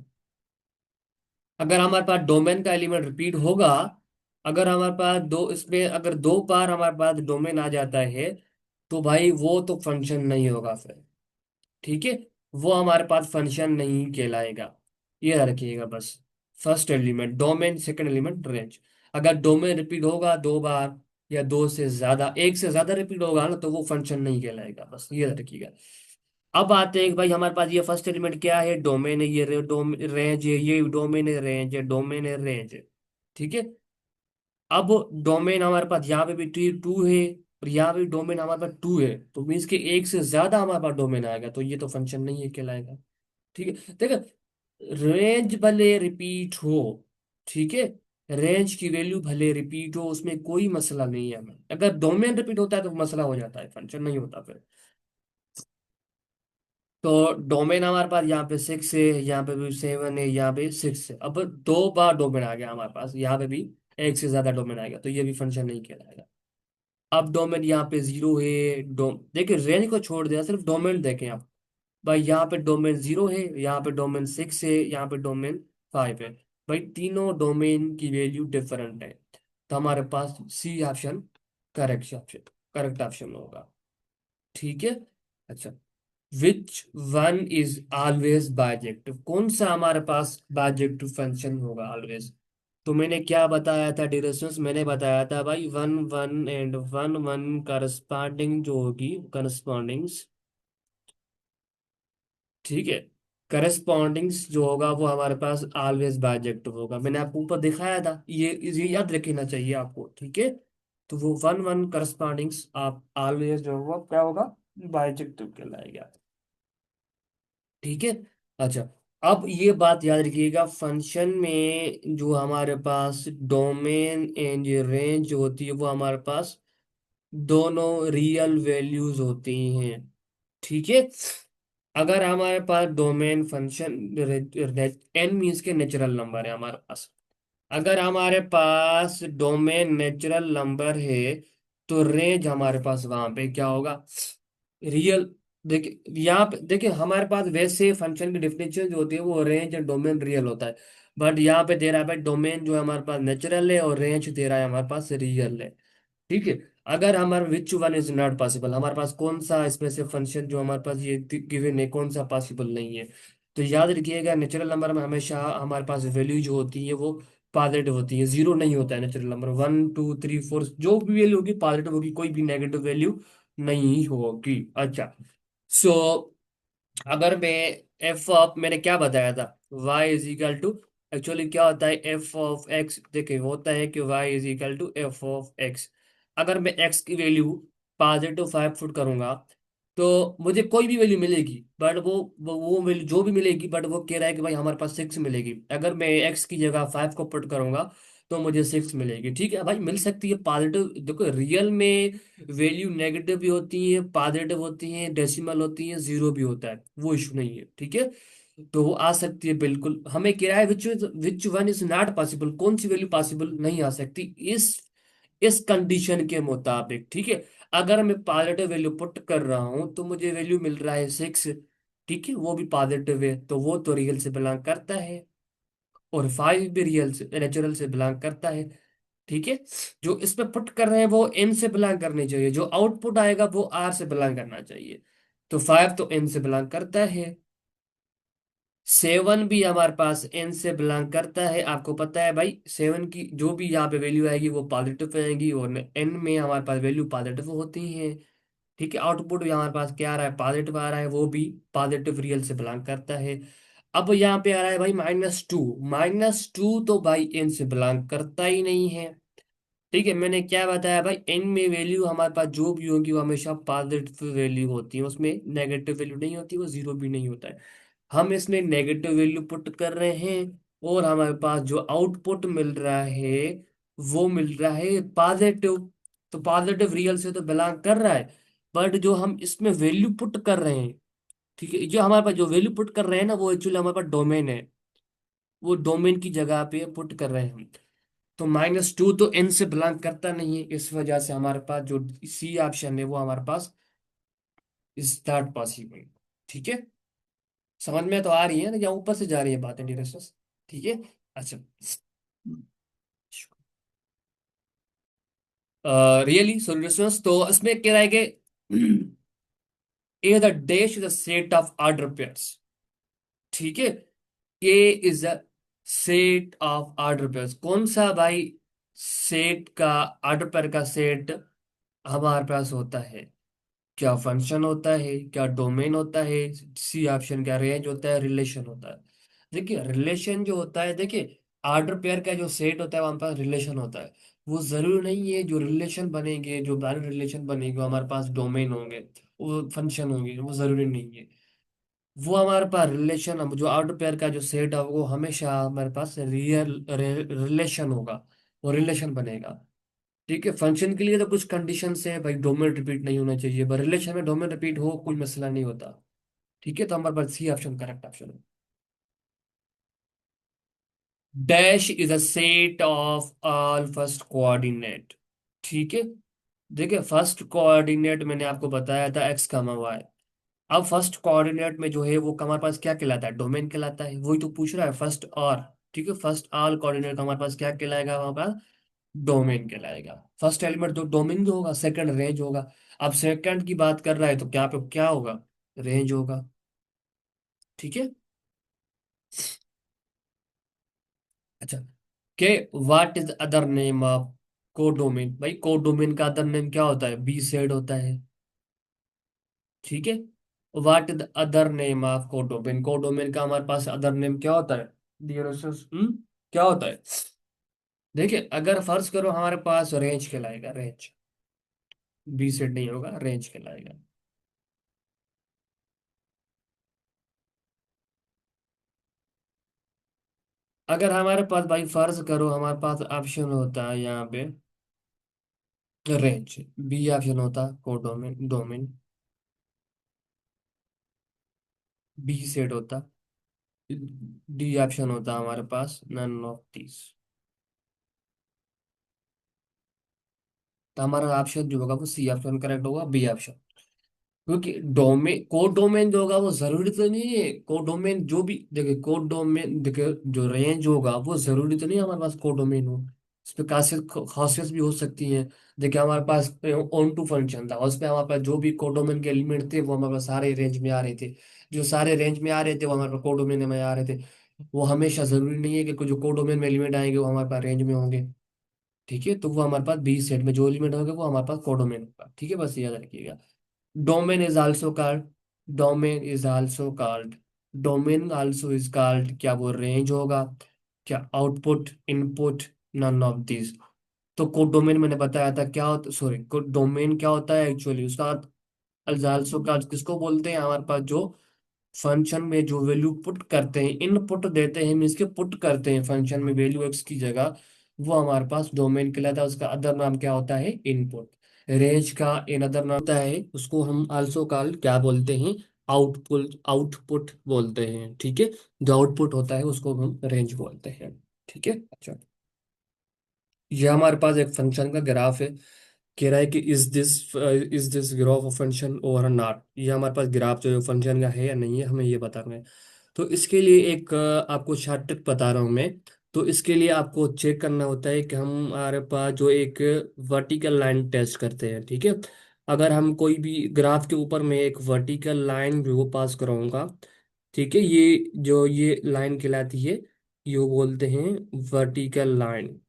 अगर हमारे पास डोमेन का एलिमेंट रिपीट होगा, अगर हमारे पास दो इसमें अगर दो बार हमारे पास डोमेन आ जाता है, तो भाई वो तो फंक्शन नहीं होगा फिर। ठीक है, वो हमारे पास फंक्शन नहीं कहलाएगा। ये याद रखिएगा बस। First element domain, second element range. अगर डोमेन रिपीट होगा दो बार, या दो से ज्यादा, एक से ज्यादा रिपीट होगा ना, तो वो फंक्शन नहीं कहलाएगा, बस ये याद रखिएगा। अब आते हैं कि भाई हमारे पास ये फर्स्ट एलिमेंट क्या है, डोमेन है, ये रेंज है, ये डोमेन है, रेंज है, डोमेन है, रेंज है। ठीक है। अब डोमेन हमारे पास यहाँ पे भी टू है, और यहाँ पे डोमेन हमारे पास टू है, तो मीन्स के एक से ज्यादा हमारे पास डोमेन आएगा, तो ये तो फंक्शन नहीं है कहलाएगा। ठीक है, देखो, रेंज भले रिपीट हो, ठीक है, रेंज की वैल्यू भले रिपीट हो, उसमें कोई मसला नहीं है हमें। अगर डोमेन रिपीट होता है तो मसला हो जाता है, फंक्शन नहीं होता फिर। तो डोमेन हमारे पास यहाँ पे 6 है, यहाँ पे भी 7 है, यहाँ पे 6 है। अब दो बार डोमेन आ गया हमारे पास, यहाँ पे भी एक से ज्यादा डोमेन आएगा, तो ये भी फंक्शन नहीं कहलाएगा। अब डोमेन यहाँ पे 0 है, देखिए रेंज को छोड़ दिया, सिर्फ डोमेन देखें आप। भाई यहाँ पे डोमेन 0 है, यहाँ पे डोमेन 6 है, यहाँ पे डोमेन 5 है। भाई तीनों डोमेन की वैल्यू डिफरेंट है, तो हमारे पास C option correct option, correct option होगा। ठीक है। अच्छा, which one is always bijective, कौन सा हमारे पास बाइजेक्टिव फंक्शन होगा ऑलवेज। तो मैंने क्या बताया था डिरेक्शंस, मैंने बताया था भाई one one and one one corresponding जो होगी, करस्पॉन्डिंग्स। ठीक है, करस्पॉन्डिंग्स जो होगा वो हमारे पास ऑलवेज बाइजेक्टिव होगा, मैंने आपको ऊपर दिखाया था, ये याद रखना चाहिए आपको। ठीक है, तो वो वन वन करस्पॉन्डिंग्स आप ऑलवेज जो होगा क्या होगा, बाइजेक्टिव कहलाएगा। ठीक है। अच्छा, अब ये बात याद रखिएगा, फंक्शन में जो हमारे पास डोमेन एंड रेंज होती है, वो हमारे पास दोनों रियल वैल्यूज होती हैं। ठीक है। अगर हमारे पास डोमेन फंक्शन, एन मीन्स के नेचुरल नंबर है हमारे पास, अगर हमारे पास डोमेन नेचुरल नंबर है, तो रेंज हमारे पास वहां पे क्या होगा, रियल। देखिए यहाँ पे देखिए, हमारे पास वैसे फंक्शन की डिफिनेशन जो होती है वो रेंज और डोमेन रियल होता है, बट यहाँ पे दे रहा है भाई डोमेन जो है हमारे पास नेचुरल है, और रेंज दे रहा है हमारे पास रियल है। ठीक है। अगर हमारे विच वन इज नॉट पॉसिबल, हमारे पास कौन सा इसमें से फंक्शन जो हमारे पास ये गिवन है, कौन सा पॉसिबल नहीं है, तो याद रखिएगा नेचुरल नंबर में हमेशा हमारे पास वैल्यू जो होती है वो पॉजिटिव होती है, जीरो नहीं होता है नेचुरल नंबर, 1 2 3 4 जो भी वैल्यू होगी पॉजिटिव होगी, कोई भी नेगेटिव वैल्यू नहीं होगी। अच्छा, सो अगर मैं एफ ऑफ, मैंने क्या बताया था, y is equal to, actually क्या होता है एफ ऑफ एक्स, देखिए होता है कि y is equal to f of x. अगर मैं x की वैल्यू पॉजिटिव 5 फुट करूंगा, तो मुझे कोई भी वैल्यू मिलेगी, बट वो वैल्यू जो भी मिलेगी, बट वो कह रहा है कि भाई हमारे पास 6 मिलेगी। अगर मैं x की जगह 5 को पुट करूंगा, तो मुझे 6 मिलेगी। ठीक है भाई, मिल सकती है पॉजिटिव, देखो रियल में वैल्यू नेगेटिव भी होती है, पॉजिटिव होती है, डेसिमल होती है, जीरो भी होता है, वो इशू नहीं है। ठीक है, तो वो आ सकती है बिल्कुल। हमें क्या है, विच वन इज नॉट पॉसिबल, कौन सी वैल्यू पॉसिबल नहीं आ सकती इस कंडीशन के मुताबिक। ठीक है, अगर मैं पॉजिटिव वैल्यू पुट कर रहा हूं, तो मुझे वैल्यू मिल रहा है 6। ठीक है, वो भी पॉजिटिव है, तो वो तो रियल से बिलोंग करता है, और 5 भी रियल से, नेचुरल से बिलोंग करता है। ठीक है, जो इस पे पुट कर रहे हैं वो एन से बिलोंग करनी चाहिए, जो आउटपुट आएगा वो आर से बिलोंग करना चाहिए, तो 5 तो एन से बिलोंग करता है। 7 भी हमारे पास एन से बिलोंग करता है, आपको पता है भाई 7 की जो भी यहाँ पे वैल्यू आएगी वो पॉजिटिव आएगी, और एन में हमारे पास वैल्यू पॉजिटिव होती है। ठीक है, आउटपुट भी हमारे पास क्या आ रहा है, पॉजिटिव आ रहा है, वो भी पॉजिटिव रियल से बिलोंग करता है। अब यहाँ पे आ रहा है भाई -2, -2 तो भाई एन से बिलोंग करता ही नहीं है। ठीक है, मैंने क्या बताया भाई, एन में वैल्यू हमारे पास जो भी होगी वो हमेशा पॉजिटिव वैल्यू होती है, उसमें नेगेटिव वैल्यू नहीं होती, वो जीरो भी नहीं होता है। हम इसमें नेगेटिव वैल्यू पुट कर रहे हैं, और हमारे पास जो आउटपुट मिल रहा है वो मिल रहा है पॉजिटिव। तो पॉजिटिव रियल से तो बिलोंग कर रहा है, बट जो हम इसमें वैल्यू पुट कर रहे हैं, ठीक है, जो हमारे पास जो वैल्यू पुट कर रहे हैं ना, वो एक्चुअली हमारे पास डोमेन है, वो डोमेन की जगह पे पुट कर रहे हैं हम। तो -2 तो n से बिलोंग करता नहीं है, इस वजह से हमारे पास जो सी ऑप्शन है वो हमारे पास इज नॉट पॉसिबल। ठीक है, समझ में तो आ रही है ना, या ऊपर से जा रही है बातें डिरेक्शंस? ठीक है। अच्छा, रियली सॉल्यूशंस तो इसमें क्या रहेगा? A the dash is a set of order pairs. ठीक है, A is a set of order pairs. कौन सा भाई सेट का, ऑर्डर पेयर का सेट हमारे पास होता है? क्या फंक्शन होता है, क्या डोमेन होता है, सी ऑप्शन, क्या रेंज होता है, रिलेशन होता है? देखिए रिलेशन जो होता है, देखिए ऑर्डर पेयर का जो सेट होता है, हमारे पास रिलेशन होता है। वो जरूरी नहीं है जो रिलेशन बनेंगे, जो बाइनरी रिलेशन बनेंगे वो हमारे पास डोमेन होंगे, वो फंक्शन होंगे, वो जरूरी नहीं है। वो हमारे पास रिलेशन, हम जो ऑर्डर पेयर का जो सेट है वो हमेशा हमारे पास रिलेशन होगा, वो रिलेशन बनेगा। ठीक है, फंक्शन के लिए तो कुछ कंडीशन है भाई, डोमेन रिपीट नहीं होना चाहिए, पर रिलेशन में डोमेन रिपीट हो कोई मसला नहीं होता। ठीक है, तो हमारे पास सी ऑप्शन करेक्ट ऑप्शन है। Dash is a set of all first coordinate. ठीक है, देखिए फर्स्ट कोऑर्डिनेट मैंने आपको बताया था एक्स कमा वाई। अब फर्स्ट कोऑर्डिनेट में जो है वो हमारे पास क्या कहलाता है? डोमेन कहलाता है, वही तो पूछ रहा है फर्स्ट और। ठीक है, फर्स्ट ऑल कोऑर्डिनेट हमारे पास क्या कहलाएगा? हमारे पास डोमेन कहलाएगा। फर्स्ट एलिमेंट तो डोमेन जो होगा, सेकंड रेंज होगा। अब सेकंड की बात कर रहा है तो क्या पे क्या होगा? रेंज होगा। ठीक है। अच्छा, के what is other name of codomain? भाई कोडोमेन का अदर नेम क्या होता है? बी सेड होता है। ठीक है, what is other name of codomain? Codomain का हमारे पास अदर नेम क्या होता है? डियर क्या होता है? देखिए अगर फर्ज करो हमारे पास रेंज कहलाएगा, रेंज। बी सेड नहीं होगा, रेंज कहलाएगा। अगर हमारे पास भाई फर्ज करो हमारे पास ऑप्शन होता है यहाँ पे रेंज, बी ऑप्शन होता कोडोमेन, डोमेन, बी सेट होता, डी ऑप्शन होता हमारे पास नन ऑफ दिस। तो हमारा ऑप्शन जो होगा वो सी ऑप्शन करेक्ट होगा, बी ऑप्शन। क्योंकि डोमेन, कोड डोमेन जो होगा वो जरूरी तो नहीं है, कोड डोमेन जो भी देखिए, कोड डोमेन देखिए जो रेंज होगा वो जरूरी तो नहीं है हमारे पास कोड डोमेन हो। इस पे खासियत खासियत भी हो सकती है। देखिए हमारे पास ऑन टू फंक्शन था, उस पे हमारे पास जो भी कोड डोमेन के एलिमेंट थे वो हमारे पास सारे रेंज में आ रहे थे। जो सारे रेंज में आ रहे थे वो हमारे पास कोड डोमेन में आ रहे थे। वो हमेशा जरूरी नहीं है कि जो कोड डोमेन में एलिमेंट आएंगे वो हमारे पास रेंज में होंगे। ठीक है, तो वो हमारे पास बी सेट में जो एलिमेंट होंगे वो हमारे पास कोड डोमेन होगा। ठीक है, बस याद रखिएगा। Domain is also called, domain is also called, domain also is called, क्या वो रेंज होगा, क्या output, input, none of this. तो कोड डोमेन मैंने बताया था क्या होता, सॉरी कोड डोमेन क्या होता है एक्चुअली, उसका आल्सो कॉल्ड किसको बोलते हैं? हमारे पास जो फंक्शन में जो वैल्यू पुट करते हैं, इनपुट देते हैं, मीन्स के पुट करते हैं फंक्शन में वैल्यू एक्स की जगह, वो हमारे पास डोमेन कहलाता है। उसका अदर नाम क्या होता है? इनपुट। रेंज का इन अदर नाम होता है, उसको हम आल्सो कॉल्ड क्या बोलते हैं? आउटपुट, आउटपुट बोलते हैं। ठीक है, जो आउटपुट होता है उसको हम रेंज बोलते हैं। ठीक है। अच्छा, ये हमारे पास एक फंक्शन का ग्राफ है, कह रहा है कि is this graph of function और नॉट। ये हमारे पास ग्राफ जो फंक्शन का है या नहीं है, हमें ये बताना है। तो इसके लिए एक आपको शॉर्ट ट्रिक बता रहा हूँ मैं। तो इसके लिए आपको चेक करना होता है कि हम हमारे पास जो एक वर्टिकल लाइन टेस्ट करते हैं। ठीक है, अगर हम कोई भी ग्राफ के ऊपर में एक वर्टिकल लाइन जो पास कराऊंगा, ठीक है, ये लाइन कहलाती है, ये बोलते हैं वर्टिकल लाइन।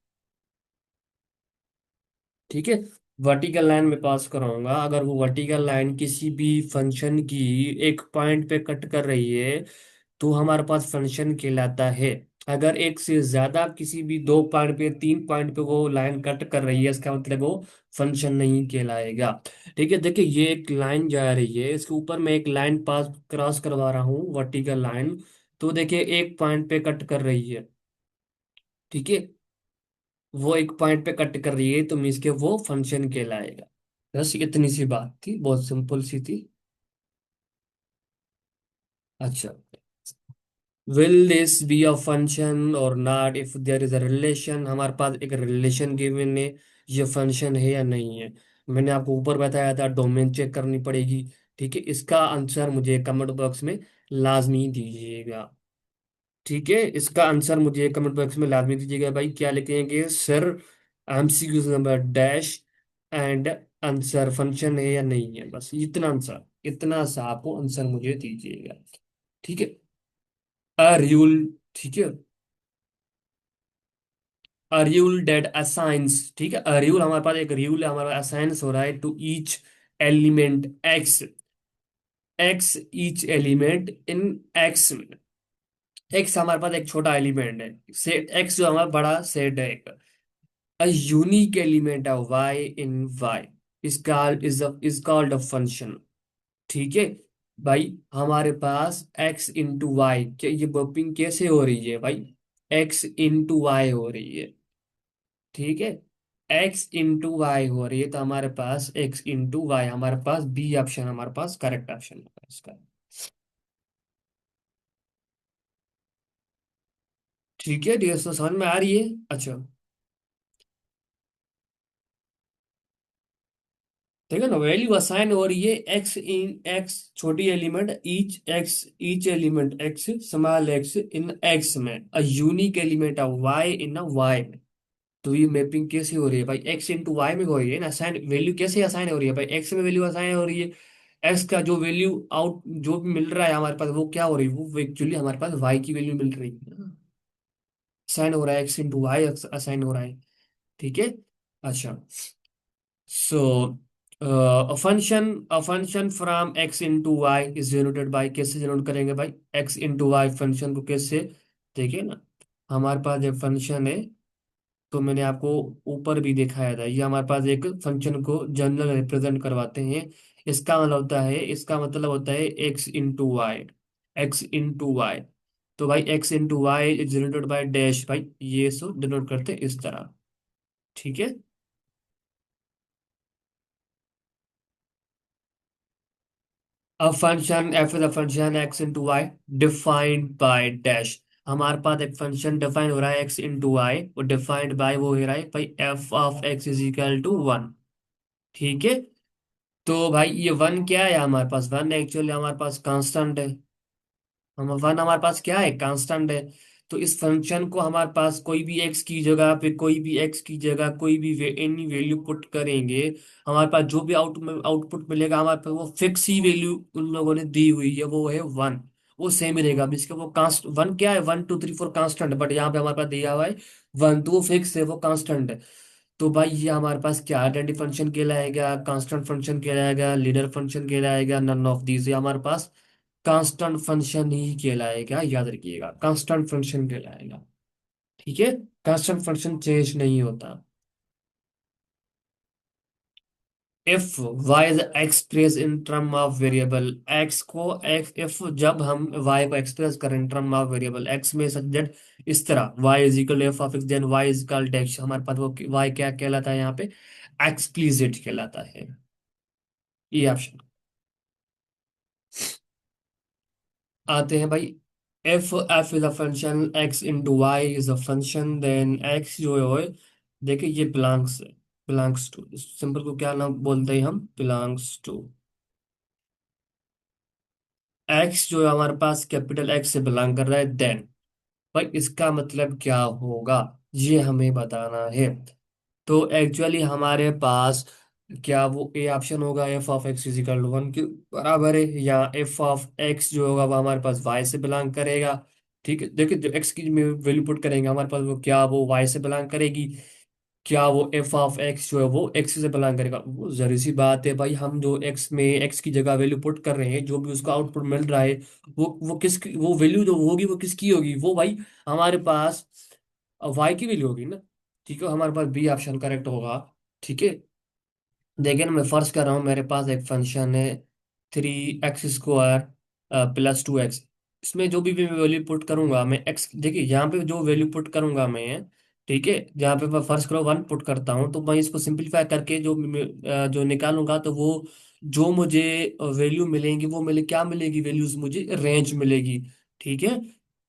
ठीक है, वर्टिकल लाइन में पास कराऊंगा, अगर वो वर्टिकल लाइन किसी भी फंक्शन की एक पॉइंट पे कट कर रही है तो हमारे पास फंक्शन कहलाता है। अगर एक से ज्यादा किसी भी 2 पॉइंट पे, 3 पॉइंट पे वो लाइन कट कर रही है, इसका मतलब वो फंक्शन नहीं कहलाएगा। ठीक है, देखिए ये एक लाइन जा रही है, इसके ऊपर मैं एक लाइन पास क्रॉस करवा रहा हूँ, वर्टिकल लाइन। तो देखिए एक पॉइंट पे कट कर रही है। ठीक है, वो एक पॉइंट पे कट कर रही है तो मीन्स के वो फंक्शन कहलाएगा। बस इतनी सी बात थी, बहुत सिंपल सी थी। अच्छा, will this be a function और not if there is a relation, हमारे पास एक रिलेशन गिवन है, ये फंक्शन है या नहीं है। मैंने आपको ऊपर बताया था डोमेन चेक करनी पड़ेगी। ठीक है, इसका आंसर मुझे कमेंट बॉक्स में लाजमी दीजिएगा। ठीक है, इसका आंसर मुझे कमेंट बॉक्स में लाजमी दीजिएगा भाई। क्या लिखेंगे sir? MCQ number dash and answer function है या नहीं है, बस इतना आंसर, इतना सा आपको आंसर मुझे दीजिएगा। ठीक है, अ रूल, ठीक है, अ रूल डेट असाइंस, ठीक है, अ रूल हमारे पास एक रूल है, हमारा असाइंस हो रहा है to each element x, x each element in x में। एक्स हमारे पास एक छोटा एलिमेंट है, सेट एक्स जो हमारा बड़ा सेट है एक, a unique element of y in y is called a function। ठीक है भाई, हमारे पास x इंटू वाई, क्या ये बपिंग कैसे हो रही है भाई? x इंटू वाई हो रही है। ठीक है, x इंटू वाई हो रही है, तो हमारे पास x इंटू वाई, हमारे पास बी ऑप्शन हमारे पास करेक्ट ऑप्शन है इसका। ठीक है, डियर, तो समझ में आ रही है? अच्छा, ठीक है ना, वैल्यू असाइन हो रही है एक्स इन एक्स, छोटी element each x, each element x, small x in x में, a unique element of y in a y में। तो ये मैपिंग कैसे हो रही है भाई? एक्स इंटू वाई में हो रही है ना असाइन, वैल्यू कैसे असाइन हो रही है भाई? एक्स में वैल्यू असाइन हो रही है, एक्स का जो वैल्यू आउट जो भी मिल रहा है हमारे पास, वो क्या हो रही है? वो एक्चुअली हमारे पास वाई की वैल्यू मिल रही है, असाइन हो रहा है, एक्स इंटू वाई असाइन हो रहा है। ठीक है, अच्छा, so a function from x into y is denoted by, कैसे जनरेट करेंगे भाई x into y फंक्शन को? कैसे? देखिए ना, हमारे पास एक फंक्शन है, तो मैंने आपको ऊपर भी दिखाया था, ये हमारे पास एक फंक्शन को जनरल रिप्रेजेंट करवाते हैं। इसका मतलब होता है x into y, x into y. तो भाई x into y is denoted by dash, भाई ये सो डिनोट करते हैं इस तरह। ठीक है, a function f is a function x into y defined by dash, हमारे पास एक फंक्शन डिफाइन हो रहा है x into y, वो डिफाइंड बाय वो हो रहा है भाई f of x is equal to one. ठीक है, तो भाई ये वन क्या है? हमारे पास वन एक्चुअली हमारे पास कांस्टेंट है, हम वन हमारे पास क्या है? कांस्टेंट है। तो इस फंक्शन को हमारे पास कोई भी एक्स की जगह पे, कोई भी एक्स की जगह कोई भी एनी वैल्यू पुट करेंगे, हमारे पास जो भी आउटपुट मिलेगा हमारे पास वो फिक्स ही वैल्यू उन लोगों ने दी हुई है, वो है वन। वो सेम ही रहेगा, इसका वो कांस्ट वन क्या है, 1 2 3 4 कांस्टेंट, बट यहाँ पे हमारे पास दिया हुआ है वन, तो वो फिक्स है, वो कांस्टेंट है। तो भाई ये हमारे पास क्या आइडेंटिटी फंक्शन कहलाएगा, कांस्टेंट फंक्शन कहलाएगा, लीडर फंक्शन कहलाएगा, नन ऑफ दीज, ये हमारे पास कांस्टेंट फंक्शन ही कहलाएगा, याद रखिएगा कांस्टेंट फंक्शन कहलाएगा। ठीक है, कांस्टेंट फंक्शन चेंज नहीं होता। If y is express in term of variable x को, x इफ जब हम y को एक्सप्रेस करें in term of variable x में, सच दैट इस तरह y is equal f of x, then y is equal to x, हमारे पास वो y क्या कहलाता है यहाँ पे? एक्सप्लिसिट कहलाता है, ये ऑप्शन। आते हैं भाई, f is a function, x into y is a function, then x जो है, देखिए ये बिलोंग्स टू, सिंपल को क्या नाम बोलते हैं हम? बिलोंग्स टू एक्स, जो है हमारे पास कैपिटल एक्स से बिलोंग कर रहा है, देन भाई इसका मतलब क्या होगा, ये हमें बताना है। तो एक्चुअली हमारे पास क्या वो ए ऑप्शन होगा, f of x is equal to one के बराबर है, या एफ ऑफ एक्स जो होगा वो हमारे पास वाई से बिलोंग करेगा। ठीक है, देखिए जो एक्स की वैल्यू पुट करेंगे हमारे पास, वो क्या वो वाई से बिलोंग करेगी? क्या वो एफ ऑफ एक्स जो है वो एक्स से बिलोंग करेगा? वो जरूरी सी बात है भाई, हम जो एक्स में एक्स की जगह वैल्यू पुट कर रहे हैं, जो भी उसका आउटपुट मिल रहा है, वो किसकी, वो वैल्यू जो होगी वो किसकी होगी? वो भाई हमारे पास वाई की वैल्यू होगी ना। ठीक है, हमारे पास बी ऑप्शन करेक्ट होगा। ठीक है, देखिए ना, मैं फर्ज कर रहा हूँ मेरे पास एक फंक्शन है 3x² प्लस 2x, इसमें जो भी मैं वैल्यू पुट करूंगा मैं एक्स, देखिए यहाँ पे जो वैल्यू पुट करूंगा मैं ठीक है, जहाँ पे मैं फर्स्ट करो 1 पुट करता हूँ, तो मैं इसको सिंपलीफाई करके जो निकालूंगा, तो वो जो मुझे वैल्यू मिलेंगी, वो मिले क्या मिलेगी, वैल्यूज मुझे रेंज मिलेगी। ठीक है,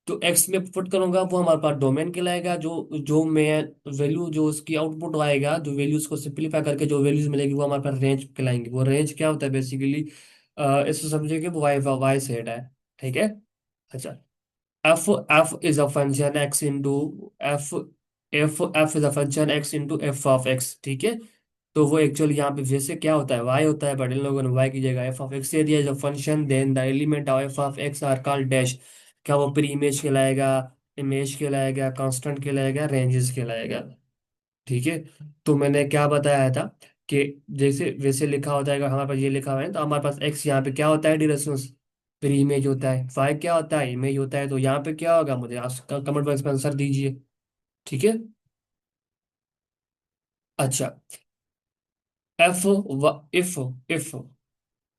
तो एक्स में पुट करूंगा, वो हमारे पास डोमेन कहलाएगा। जो जो मैं वैल्यू जो उसकी आउटपुट आएगा, जो वैल्यूज को सिंपलीफाई करके जो वैल्यूज मिलेगी, वो हमारे पास रेंज कहलाएंगे। वो रेंज क्या होता है बेसिकली, इसको समझिए कि वो वाई वाई सेट है। ठीक है, अच्छा। f is a function x into f f is a function x into f of x। ठीक है, तो वो एक्चुअली यहाँ पे वैसे क्या होता है, y होता है, बट इन लोगों ने y की जगह f ऑफ x दे दिया। Is a function then the element of f of x are called dash. क्या वो प्री इमेज कहलाएगा, इमेज कहलाएगा, कांस्टेंट कहलाएगा, रेंजेस कहलाएगा। ठीक है, तो मैंने क्या बताया था कि जैसे वैसे लिखा होता है, अगर हमारे पास ये लिखा हुआ है तो हमारे पास एक्स यहाँ पे क्या होता है, डिरेक्शंस फिर इमेज होता है, फाइव क्या होता है, इमेज होता है। तो यहाँ पे क्या होगा, मुझे आप कमेंट बॉक्स में आंसर दीजिए। ठीक है, अच्छा। F if if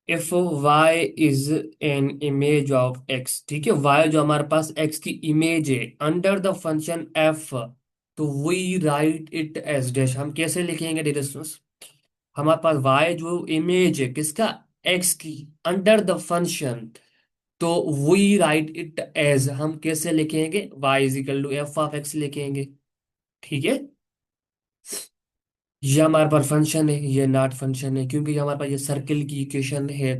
if y is an image of x, ठीक है, वाई जो हमारे पास एक्स की इमेज है अंडर द फंक्शन एफ, तो we write it as dash. हम कैसे लिखेंगे डिरेक्शंस, हमारे पास y जो इमेज है किसका, x की, अंडर द फंक्शन, तो वी राइट इट एज, हम कैसे लिखेंगे, y is equal to f of x लिखेंगे। ठीक है, ये हमारे पास फंक्शन है, ये नॉट फंक्शन है, क्योंकि हमारे पास ये सर्किल की इक्वेशन है।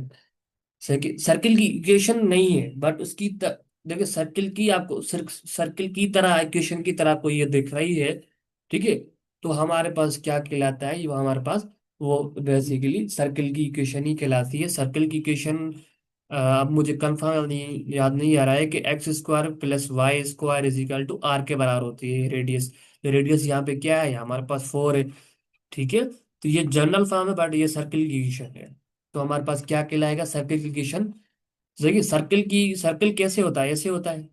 सर्किल की इक्वेशन नहीं है, बट उसकी देखिए सर्किल की आपको सर्किल की तरह, इक्वेशन की तरह आपको ये दिख रही है। ठीक है, तो हमारे पास क्या कहलाता है, ये हमारे पास वो बेसिकली सर्किल की इक्वेशन ही कहलाती है। सर्किल की इक्वेशन अब मुझे कंफर्म नहीं, याद नहीं आ रहा है कि x square plus y square is equal to r के बराबर होती है रेडियस। रेडियस यहाँ पे क्या है, हमारे पास 4 है। ठीक है, तो ये जनरल फॉर्म है, बट ये सर्किल की इक्वेशन है। तो हमारे पास क्या कहलाएगा, सर्किल की इक्वेशन। देखिए सर्किल कैसे होता है, ऐसे होता है।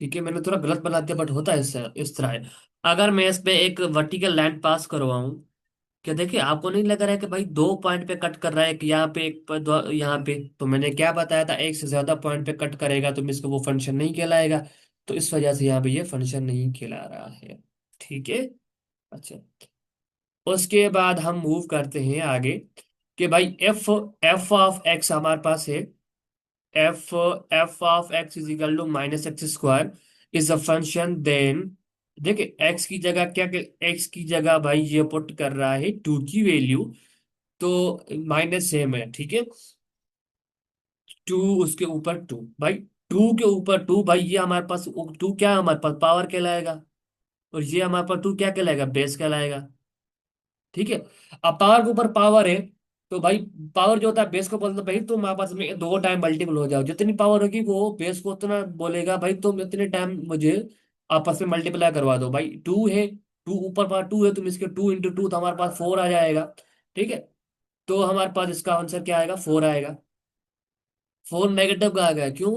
ठीक है, मैंने थोड़ा गलत बना दिया, बट होता है इस तरह है। अगर मैं इस पे एक वर्टिकल लाइन पास करवाऊं, क्या देखिए आपको नहीं लग रहा है कि भाई 2 पॉइंट पे कट कर रहा है, कि यहाँ पे एक यहाँ पे, तो मैंने क्या बताया था, एक से ज्यादा पॉइंट पे कट करेगा तो इसको वो फंक्शन नहीं कहलाएगा। तो इस वजह से यहाँ पे ये फंक्शन नहीं कहला रहा है। ठीक है, अच्छा। उसके बाद हम मूव करते हैं आगे, कि भाई एफ एफ ऑफ एक्स हमारे पास है। F f of x is equal to minus x square is a function then, देखिए एक्स की जगह क्या, एक्स की जगह भाई ये पुट कर रहा है 2 की वैल्यू, तो माइनस सेम है। ठीक है, 2 उसके ऊपर 2 भाई, 2 के ऊपर 2 भाई, ये हमारे पास 2 क्या है, हमारे पास पावर कहलाएगा, और ये हमारे पास 2 क्या कहलाएगा, बेस कहलाएगा। ठीक है, अब पावर के ऊपर पावर है, तो भाई पावर जो होता है बेस को बोलते भाई तुम आपस में 2 टाइम मल्टीपल हो जाओ, जितनी पावर होगी वो बेस को उतना बोलेगा भाई तुम इतने टाइम मुझे आपस में मल्टीप्लाई करवा दो। भाई 2 है, 2 ऊपर पावर 2 है, तुम इसके 2 इंटू 2, तो हमारे पास 4 आ जाएगा। ठीक है, तो हमारे पास इसका आंसर क्या आएगा, 4 आएगा। 4 नेगेटिव का आ गया, क्यों,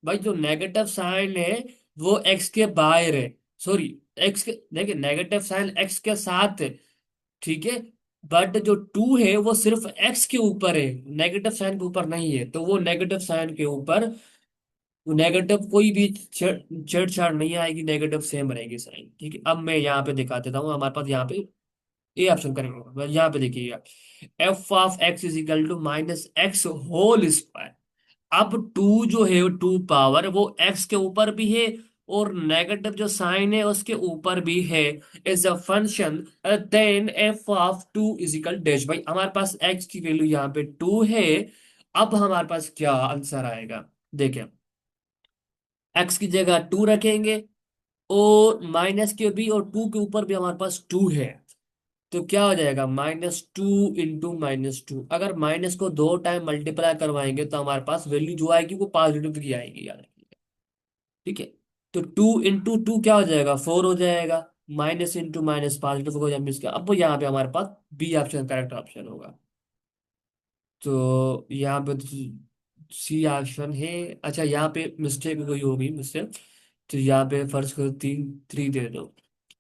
भाई जो नेगेटिव साइन है वो एक्स के बाहर है, सॉरी, एक्स के, देखिए नेगेटिव साइन एक्स के साथ है। ठीक है, बट जो 2 है वो सिर्फ एक्स के ऊपर है, नेगेटिव साइन के ऊपर नहीं है, तो वो नेगेटिव साइन के ऊपर नेगेटिव कोई भी छेड़छाड़ नहीं आएगी, नेगेटिव सेम रहेगी साइन। ठीक है, अब मैं यहाँ पे दिखा देता हूँ, हमारे पास यहाँ पे ए ऑप्शन करेंगे, यहाँ पे देखिएगा, f of x is equal to minus x whole square. अब 2 जो है 2 पावर वो एक्स के ऊपर भी है, और नेगेटिव जो साइन है उसके ऊपर भी है, is a function then f of 2 is equal dash. भाई हमारे पास एक्स की वैल्यू यहाँ पे 2 है। अब हमारे पास क्या आंसर आएगा, देखिए एक्स की जगह 2 रखेंगे, और माइनस के भी और 2 के ऊपर भी हमारे पास 2 है, तो क्या हो जाएगा, -2 × -2। अगर माइनस को 2 टाइम मल्टीप्लाई करवाएंगे तो हमारे पास वैल्यू जो आएगी वो पॉजिटिव की आएगी, याद रखिएगा। ठीक है, तो 2 × 2 क्या हो जाएगा, 4 हो जाएगा, माइनस इंटू माइनस पॉजिटिव हो जाएगा इसका। अब यहाँ पे हमारे पास बी ऑप्शन करेक्ट ऑप्शन होगा, तो यहाँ पे सी ऑप्शन है। अच्छा, यहाँ पे मिस्टेक कोई होगी मुझसे, तो यहाँ पे फर्ज करो 3 दे दो,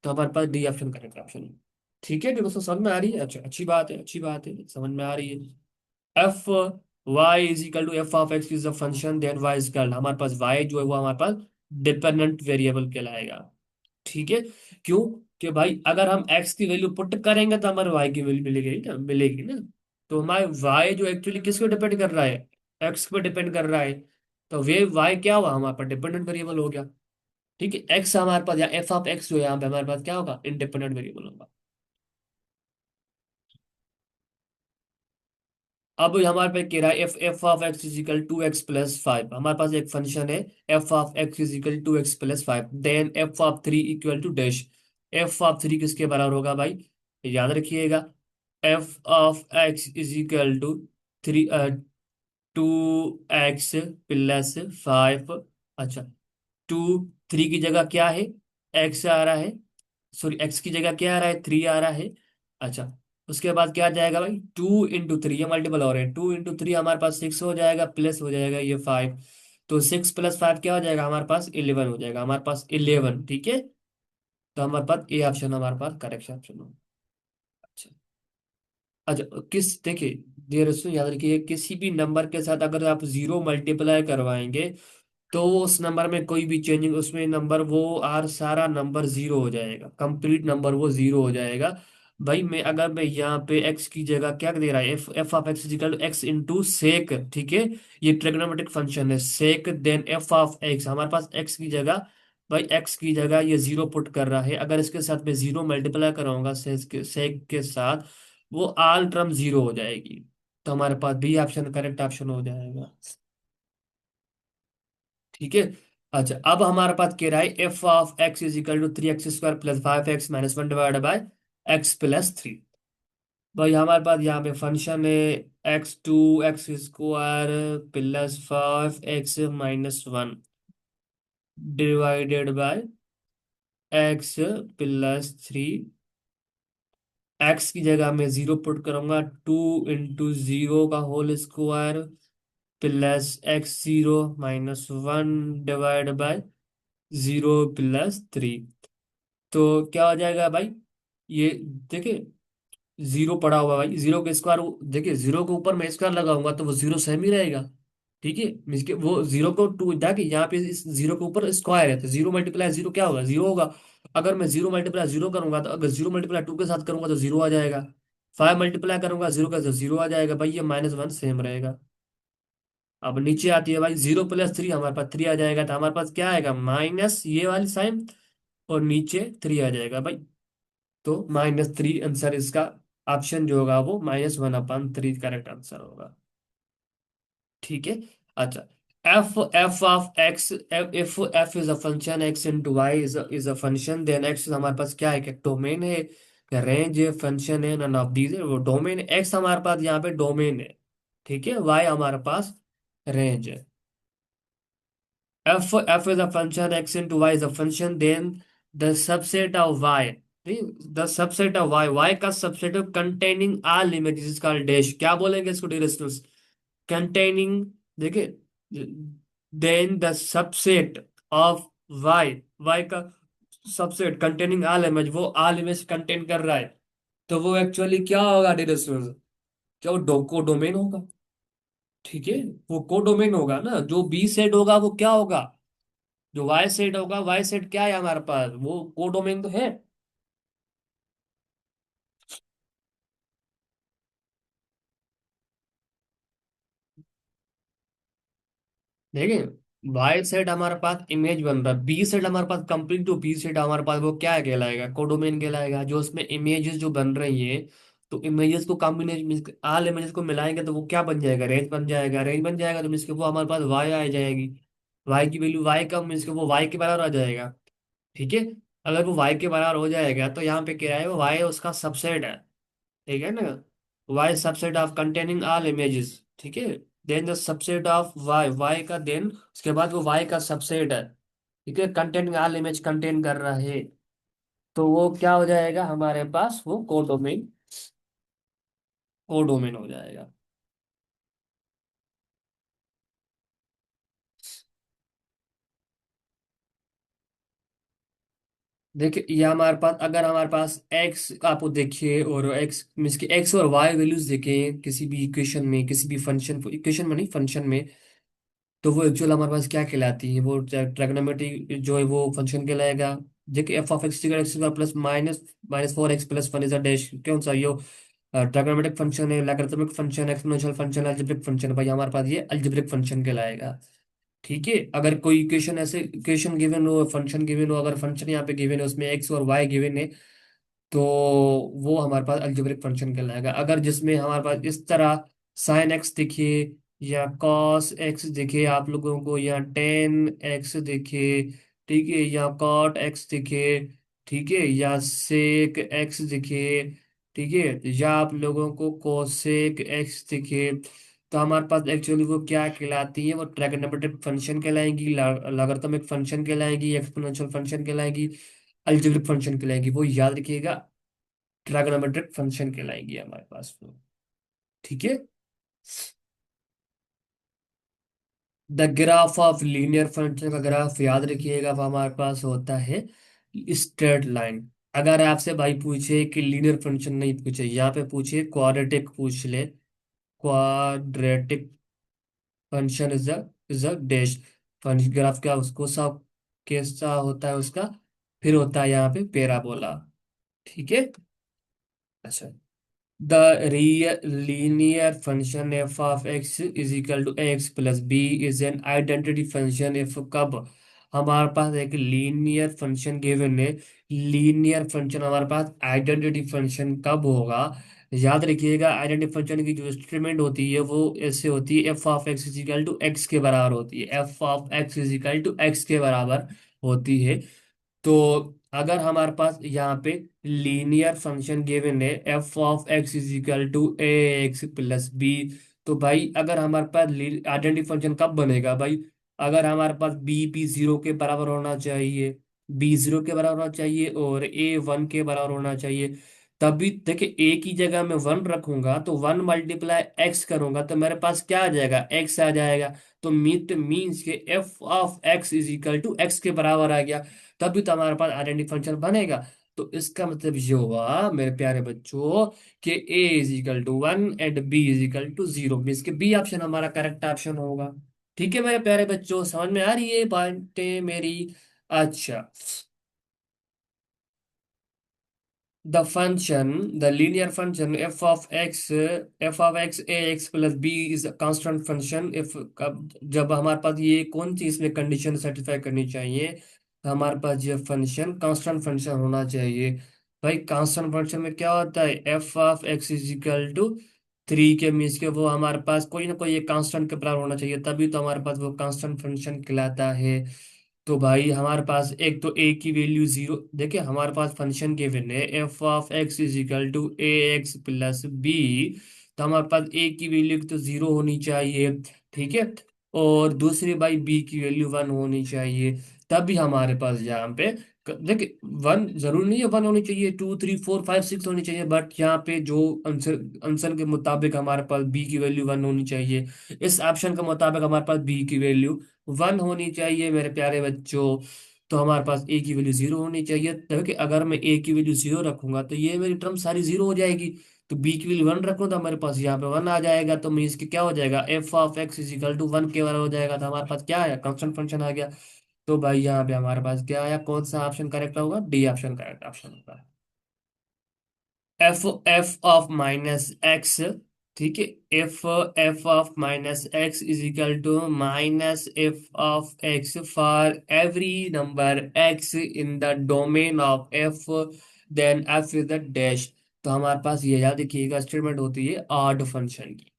तो हमारे पास डी ऑप्शन करेक्ट ऑप्शन है। ठीक है, दोस्तों समझ में आ रही है, अच्छा अच्छी बात है, अच्छी बात है, समझ में आ रही है। F y is equal to f of x is a function then y is equal, हमारे पास वाई जो है वो हमारे पास डिपेंडेंट वेरिएबल कहलाएगा। ठीक है। क्यों? कि भाई अगर हम एक्स की वैल्यू पुट करेंगे तो हमारे वाई की वैल्यू मिलेगी ना। तो हमारे वाई जो एक्चुअली किस पे डिपेंड कर रहा है, एक्स पे डिपेंड कर रहा है। तो वे वाई क्या हुआ हमारे पास, डिपेंडेंट वेरिएबल हो गया। ठीक है, एक्स हमारे पास या एफ ऑफ एक्स जो है यहाँ पे हमारे पास क्या होगा, इंडिपेंडेंट वेरिएबल होगा। अब हमारे पे कह रहा है f f of x is equal to x plus five, हमारे पास एक फंक्शन है f of x is equal to x plus five, then f of three equal to dash. F of three किसके बराबर होगा भाई, याद रखिएगा, f of x is equal to three, two x plus five. अच्छा, टू, थ्री की जगह क्या है, एक्स आ रहा है, सॉरी एक्स की जगह क्या आ रहा है, थ्री आ रहा है। अच्छा, उसके बाद क्या आ जाएगा भाई, टू इंटू थ्री, ये मल्टीपल हो रहे हैं, टू इंटू थ्री हमारे पास सिक्स हो जाएगा, प्लस हो जाएगा ये फाइव। तो सिक्स प्लस फाइव क्या हो जाएगा हमारे पास, इलेवन हो जाएगा हमारे पास, इलेवन। ठीक है, तो हमारे पास ए ऑप्शन हमारे पास करेक्ट ऑप्शन हो। अच्छा। अच्छा, किस देखिए, देर से याद रखिए, किसी भी नंबर के साथ अगर आप जीरो मल्टीप्लाई करवाएंगे तो उस नंबर में कोई भी चेंजिंग, उसमें नंबर वो आर सारा नंबर जीरो हो जाएगा, कंप्लीट नंबर वो जीरो हो जाएगा। भाई मैं अगर मैं यहाँ पे एक्स की जगह क्या दे रहा है, f f of x equal x into sec, ठीक है, ये ट्रिग्नोमेट्रिक फंक्शन है, sec then f of x, हमारे पास एक्स की जगह, भाई एक्स की जगह ये जीरो पुट कर रहा है, अगर इसके साथ मैं जीरो मल्टीप्लाई कराऊंगा सेक के साथ, वो आल टर्म जीरो हो जाएगी। तो हमारे पास बी ऑप्शन करेक्ट ऑप्शन हो जाएगा। ठीक है। अच्छा, अब हमारे पास कह रहा है f of x is equal to three x square plus five x minus one divide by x plus three. भाई हमारे पास यहाँ पे फंक्शन है x two x square plus five x minus one divided by x plus three. X की जगह मैं zero put करूंगा, टू इंटू जीरो का whole square plus x zero minus one divide by zero plus three. तो क्या हो जाएगा भाई, ये देखिए, जीरो पड़ा हुआ है भाई, जीरो के स्क्वायर, देखिए जीरो के ऊपर मैं स्क्वायर लगाऊंगा तो वो जीरो सेम ही रहेगा। ठीक है, मींस के वो जीरो को टू देखिए, यहाँ पे इस जीरो के ऊपर स्क्वायर है तो जीरो मल्टीप्लाई जीरो क्या होगा, जीरो होगा। अगर मैं जीरो मल्टीप्लाई जीरो करूंगा तो अगर जीरो मल्टीप्लाई टू के साथ करूंगा तो जीरो आ जाएगा, फाइव मल्टीप्लाई करूंगा जीरो का तो जीरो आ जाएगा भाई, ये माइनस वन सेम रहेगा। अब नीचे आती है भाई जीरो प्लस थ्री, हमारे पास थ्री आ जाएगा, तो हमारे पास क्या आएगा, माइनस ये वाली साइन, और नीचे थ्री आ जाएगा भाई। तो माइनस थ्री आंसर इसका, ऑप्शन जो होगा वो minus one upon three correct answer होगा। ठीक है। अच्छा, f f of x, if f is a function x into y is a function, then x हमारे पास क्या है, कि डोमेन है, रेंज है, फंक्शन है, नन ऑफ दीज है, वो डोमेन, एक्स हमारे पास यहाँ पे डोमेन है, ठीक है, वाई हमारे पास रेंज है। F is a function, x into y is a function, then the subset of y, the subset of y का subset of containing all images is called dash, क्या बोलेंगे इसको, डिस्टेंस containing, देखिए, then the subset of y का subset containing all image, वो all image contain कर रहा है, तो वो एक्चुअली क्या होगा डिस्टेंस, क्या वो को डोमेन होगा। ठीक है, वो को डोमेन होगा ना, जो बी सेट होगा वो क्या होगा, जो वाई सेट होगा, वाई सेट क्या है हमारे पास, वो कोडोमेन तो है। देखिए, वाई सेट हमारे पास इमेज बन रहा है, बी सेट हमारे पास कंप्लीट, जो बी सेट हमारे पास वो क्या कहलाएगा, कोडोमेन कहलाएगा, जो उसमें इमेजेस जो बन रही है, तो इमेजेस को कॉम्बिनेशन, ऑल इमेजेस को मिलाएंगे तो वो क्या बन जाएगा, रेंज बन जाएगा, रेंज बन जाएगा तो मीन्स के वो हमारे पास वाई आ जाएगी, वाई की वैल्यू वाई का मीन्स के वो वाई के बराबर आ जाएगा। ठीक है, अगर वो वाई के बराबर हो जाएगा तो यहाँ पे क्या है, वो वाई उसका सबसेट है, ठीक है ना, y subset of containing all images. ठीक है, then the subset of y, y का देन उसके बाद वो वाई का सबसेट है, ठीक है, कंटेनिंग ऑल इमेज कंटेन कर रहा है, तो वो क्या हो जाएगा हमारे पास, वो कोडोमेन, कोडोमेन हो जाएगा। देखिए, ये हमारे पास, अगर हमारे पास एक्स आपको देखिए और एक्स मीन्स की एक्स और वाई वैल्यूज देखें किसी भी इक्वेशन में, किसी भी फंक्शन, इक्वेशन में नहीं फंक्शन में, तो वो एक्चुअल हमारे पास क्या कहलाती है, वो ट्रिग्नोमेट्री जो है वो फंक्शन कहलाएगा। देखिए F of x x square plus minus minus four x plus one is a dash, कौन सा यो ट्रायगोनोमेट्रिक फंक्शन है, logarithmic function, exponential function, algebraic function, भाई हमारे पास ये अलजेब्रिक फंक्शन कहलाएगा। ठीक है, अगर कोई इक्वेशन ऐसे इक्वेशन गिवन हो, फंक्शन गिवन हो, अगर फंक्शन यहाँ पे गिवन है उसमें एक्स और वाई गिवन है, तो वो हमारे पास अलजेब्रिक फंक्शन कहलाएगा। अगर जिसमें हमारे पास इस तरह साइन एक्स दिखे या कॉस एक्स दिखे आप लोगों को, या टेन एक्स दिखे, ठीक है, या कॉट एक्स दिखे, ठीक है, या सेक एक्स दिखे, ठीक है, या आप लोगों को कोसेक एक्स दिखे, तो हमारे पास एक्चुअली वो क्या कहलाती है, वो ट्रायगोनोमेट्रिक फंक्शन कहलाएंगी, लॉगरिथमिक फंक्शन कहलाएंगी, एक्सपोनेंशियल फंक्शन कहलाएंगी, अलजेब्रिक फंक्शन कहलाएंगी, वो याद रखिएगा, ट्रायगोनोमेट्रिक फंक्शन कहलाएंगी हमारे पास वो। ठीक है। The graph of linear function का ग्राफ याद रखिएगा, वो हमारे पास होता है स्ट्रेट लाइन। अगर आपसे भाई पूछे कि लीनियर फंक्शन नहीं पूछे, यहाँ पे पूछे क्वाड्रेटिक पूछ ले, quadratic function is a dash, function graph क्या उसको सब कैसा होता है उसका, फिर होता है यहाँ पे पैराबोला। ठीक है। अच्छा, the real linear function f of x is equal to ax plus b is an identity function if कब हमारे पास एक लीनियर फंक्शन गिवन है, लीनियर फंक्शन हमारे पास आइडेंटिटी फंक्शन कब होगा, याद रखिएगा आइडेंटिटी फंक्शन की जो इंस्ट्रूमेंट होती है वो ऐसे होती है, f of x is equal to x के बराबर होती है, f of x is equal to x के बराबर होती है। तो अगर हमारे पास यहाँ पे लीनियर फंक्शन गिवन है f of x is equal to a x plus b, तो भाई अगर हमारे पास आइडेंटिटी फंक्शन कब बनेगा भाई, अगर हमारे पास बी जीरो के बराबर होना चाहिए, बी जीरो के बराबर होना चाहिए और ए वन के बराबर होना चाहिए, तभी देखिए ए की जगह मैं वन रखूंगा तो वन मल्टीप्लाई एक्स करूंगा तो मेरे पास क्या आ जाएगा, एक्स आ जाएगा। तो मीट मीन्स के f of x is equal to x के बराबर आ गया, तभी तो हमारे पास आइडेंटिटी फंक्शन बनेगा। तो इसका मतलब ये हुआ मेरे प्यारे बच्चों कि A is equal to one and B is equal to zero, means के बी ऑप्शन हमारा करेक्ट ऑप्शन होगा। ठीक है मेरे प्यारे बच्चों, समझ में आ रही है बातें मेरी? अच्छा, the function, the linear function f of x ax plus b is a constant function if जब हमारे पास ये कौन सी इसमें कंडीशन सेटिस्फाई करनी चाहिए, तो हमारे पास ये फंक्शन कांस्टेंट फंक्शन होना चाहिए। भाई कांस्टेंट फंक्शन में क्या होता है, f of x is equal to three के मीन्स के वो हमारे पास कोई ना कोई एक कांस्टेंट के बराबर होना चाहिए, तभी तो हमारे पास वो कांस्टेंट फंक्शन कहलाता है। तो भाई हमारे पास एक तो ए की वैल्यू जीरो, देखिए हमारे पास फंक्शन गिवन है f of x is equal to a x plus b, तो हमारे पास ए की वैल्यू तो जीरो होनी चाहिए, ठीक है, और दूसरी भाई बी की वैल्यू वन होनी चाहिए, तभी हमारे पास यहाँ पे देखिए वन जरूरी नहीं है वन होनी चाहिए, two three four five six होनी चाहिए, बट यहाँ पे जो आंसर आंसर के मुताबिक हमारे पास बी की वैल्यू वन होनी चाहिए, इस ऑप्शन के मुताबिक हमारे पास बी की वैल्यू वन होनी चाहिए मेरे प्यारे बच्चों। तो हमारे पास ए की वैल्यू जीरो होनी चाहिए, देखिए अगर मैं ए की वैल्यू जीरो रखूंगा तो ये मेरी टर्म सारी जीरो हो जाएगी, तो बी की वैल्यू वन रखूँ तो हमारे पास यहाँ पे वन आ जाएगा, तो मीन्स की क्या हो जाएगा, f of x is equal to one के बराबर हो जाएगा, तो हमारे पास क्या आया, कांस्टेंट फंक्शन आ गया। तो भाई यहाँ पे हमारे पास क्या आया, कौन सा ऑप्शन करेक्ट होगा, डी ऑप्शन करेक्ट ऑप्शन होगा। F f of minus x, ठीक है, f f of minus x is equal to minus f of x for every number x in the domain of f, then f is the dash. तो हमारे पास ये याद रखिएगा statement होती है odd function की।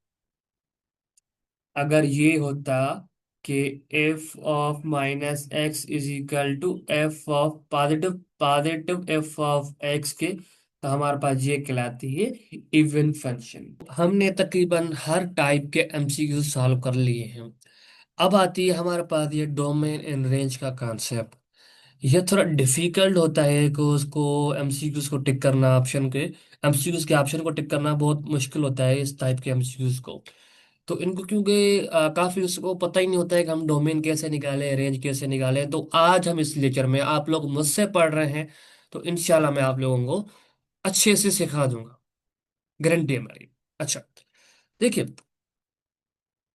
अगर ये होता कि f of minus x is equal to f of positive positive f of x के, तो हमारे पास ये कहलाती है इवन फंक्शन। हमने तकरीबन हर टाइप के एमसीक्यू सॉल्व कर लिए हैं। अब आती है हमारे पास ये डोमेन एंड रेंज का कॉन्सेप्ट। यह थोड़ा डिफिकल्ट होता है कि उसको एमसीक्यूज को टिक करना, ऑप्शन के एमसीक्यूज के ऑप्शन को टिक करना बहुत मुश्किल होता है इस टाइप के एमसीक्यूज को। तो इनको क्योंकि काफी उसको पता ही नहीं होता है कि हम डोमेन कैसे निकालें, रेंज कैसे निकालें, तो आज हम इस लेक्चर में आप लोग मुझसे पढ़ रहे हैं तो इंशाल्लाह मैं आप लोगों को अच्छे से सिखा दूंगा, गारंटी है मेरी। अच्छा, देखिए